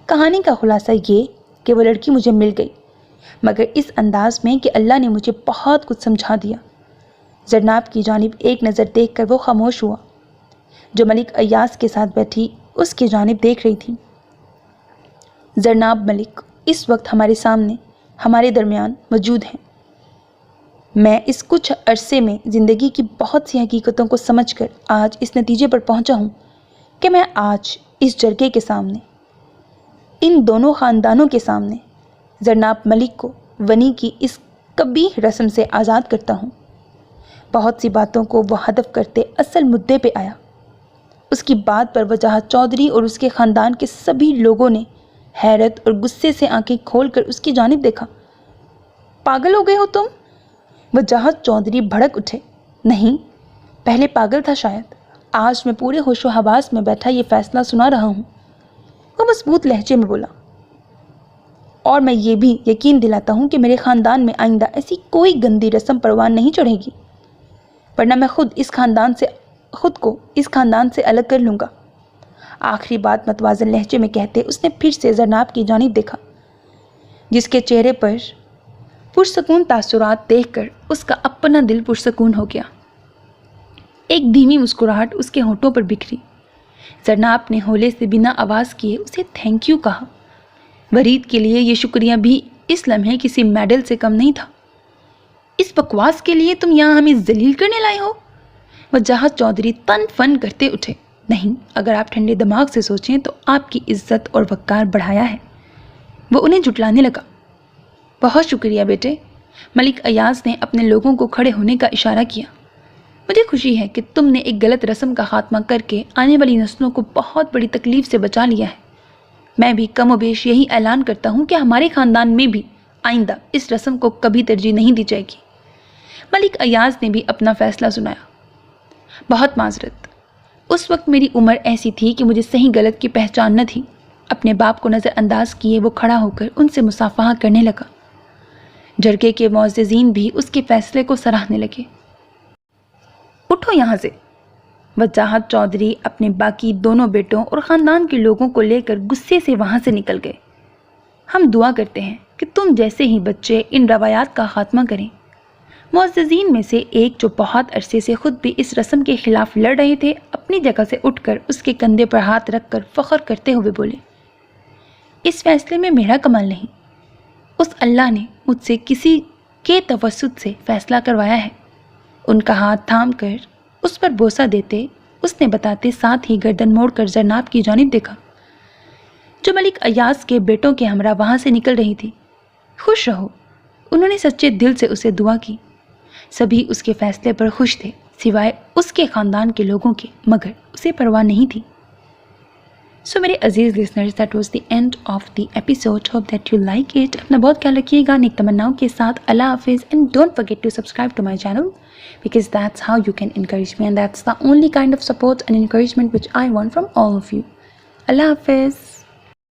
کہانی کا خلاصہ یہ کہ وہ لڑکی مجھے مل گئی، مگر اس انداز میں کہ اللہ نے مجھے بہت کچھ سمجھا دیا۔ زرناب کی جانب ایک نظر دیکھ کر وہ خاموش ہوا، جو ملک ایاز کے ساتھ بیٹھی اس کی جانب دیکھ رہی تھی۔ زرناب ملک اس وقت ہمارے سامنے، ہمارے درمیان موجود ہیں۔ میں اس کچھ عرصے میں زندگی کی بہت سی حقیقتوں کو سمجھ کر آج اس نتیجے پر پہنچا ہوں کہ میں آج اس جرگے کے سامنے، ان دونوں خاندانوں کے سامنے، زرناب ملک کو ونی کی اس قبیح رسم سے آزاد کرتا ہوں۔ بہت سی باتوں کو وہ ہدف کرتے اصل مدعے پہ آیا۔ اس کی بات پر وجاہت چودھری اور اس کے خاندان کے سبھی لوگوں نے حیرت اور غصے سے آنکھیں کھول کر اس کی جانب دیکھا۔ پاگل ہو گئے ہو تم؟ وجاہت چودھری بھڑک اٹھے۔ نہیں، پہلے پاگل تھا شاید، آج میں پورے ہوش و حواس میں بیٹھا یہ فیصلہ سنا رہا ہوں۔ وہ مضبوط لہجے میں بولا، اور میں یہ بھی یقین دلاتا ہوں کہ میرے خاندان میں آئندہ ایسی کوئی گندی رسم پروان نہیں چڑھے گی، ورنہ میں خود کو اس خاندان سے الگ کر لوں گا۔ آخری بات متوازن لہجے میں کہتے اس نے پھر سے زرناب کی جانب دیکھا، جس کے چہرے پر پرسکون تاثرات دیکھ کر اس کا اپنا دل پرسکون ہو گیا۔ ایک دھیمی مسکراہٹ اس کے ہونٹوں پر بکھری۔ زرناب نے ہولے سے بنا آواز کیے اسے تھینک یو کہا۔ ورید کے لیے یہ شکریہ بھی اس لمحے کسی میڈل سے کم نہیں تھا۔ اس بکواس کے لیے تم یہاں ہمیں ذلیل کرنے لائے ہو؟ وجاہت چودھری تن فن کرتے اٹھے۔ نہیں، اگر آپ ٹھنڈے دماغ سے سوچیں تو آپ کی عزت اور وقار بڑھایا ہے۔ وہ انہیں جھٹلانے لگا۔ بہت شکریہ بیٹے۔ ملک ایاز نے اپنے لوگوں کو کھڑے ہونے کا اشارہ کیا۔ مجھے خوشی ہے کہ تم نے ایک غلط رسم کا خاتمہ کر کے آنے والی نسلوں کو بہت بڑی تکلیف سے بچا لیا ہے۔ میں بھی کم و بیش یہی اعلان کرتا ہوں کہ ہمارے خاندان میں بھی آئندہ اس رسم کو کبھی ترجیح نہیں دی جائے گی۔ ملک ایاز نے بھی اپنا فیصلہ سنایا۔ بہت معذرت، اس وقت میری عمر ایسی تھی کہ مجھے صحیح غلط کی پہچان نہ تھی۔ اپنے باپ کو نظر انداز کیے وہ کھڑا ہو کر ان سے مصافحہ کرنے لگا۔ جرگے کے معززین بھی اس کے فیصلے کو سراہنے لگے۔ اٹھو یہاں سے، وجاہت چودھری اپنے باقی دونوں بیٹوں اور خاندان کے لوگوں کو لے کر غصے سے وہاں سے نکل گئے۔ ہم دعا کرتے ہیں کہ تم جیسے ہی بچے ان روایات کا خاتمہ کریں۔ معززین میں سے ایک جو بہت عرصے سے خود بھی اس رسم کے خلاف لڑ رہے تھے اپنی جگہ سے اٹھ کر اس کے کندھے پر ہاتھ رکھ کر فخر کرتے ہوئے بولے، اس فیصلے میں میرا کمال نہیں، اس اللہ نے مجھ سے کسی کے توسط سے فیصلہ کروایا ہے۔ ان کا ہاتھ تھام کر اس پر بوسہ دیتے اس نے بتاتے ساتھ ہی گردن موڑ کر زرناب کی جانب دیکھا جو ملک ایاز کے بیٹوں کے ہمراہ وہاں سے نکل رہی تھی۔ خوش رہو، انہوں نے سچے دل سے اسے دعا کی۔ سبھی اس کے فیصلے پر خوش تھے سوائے اس کے خاندان کے لوگوں کے، مگر اسے پرواہ نہیں تھی۔ سو میرے عزیز listeners, that was the end of the episode, hope that you like it. اپنا بہت خیال رکھیے گا نیک تمناؤں کے ساتھ۔ اللہ حافظ، and don't forget to subscribe to my channel because that's how you can encourage me, and that's the only kind of support and encouragement which I want from all of you. Allah Hafiz.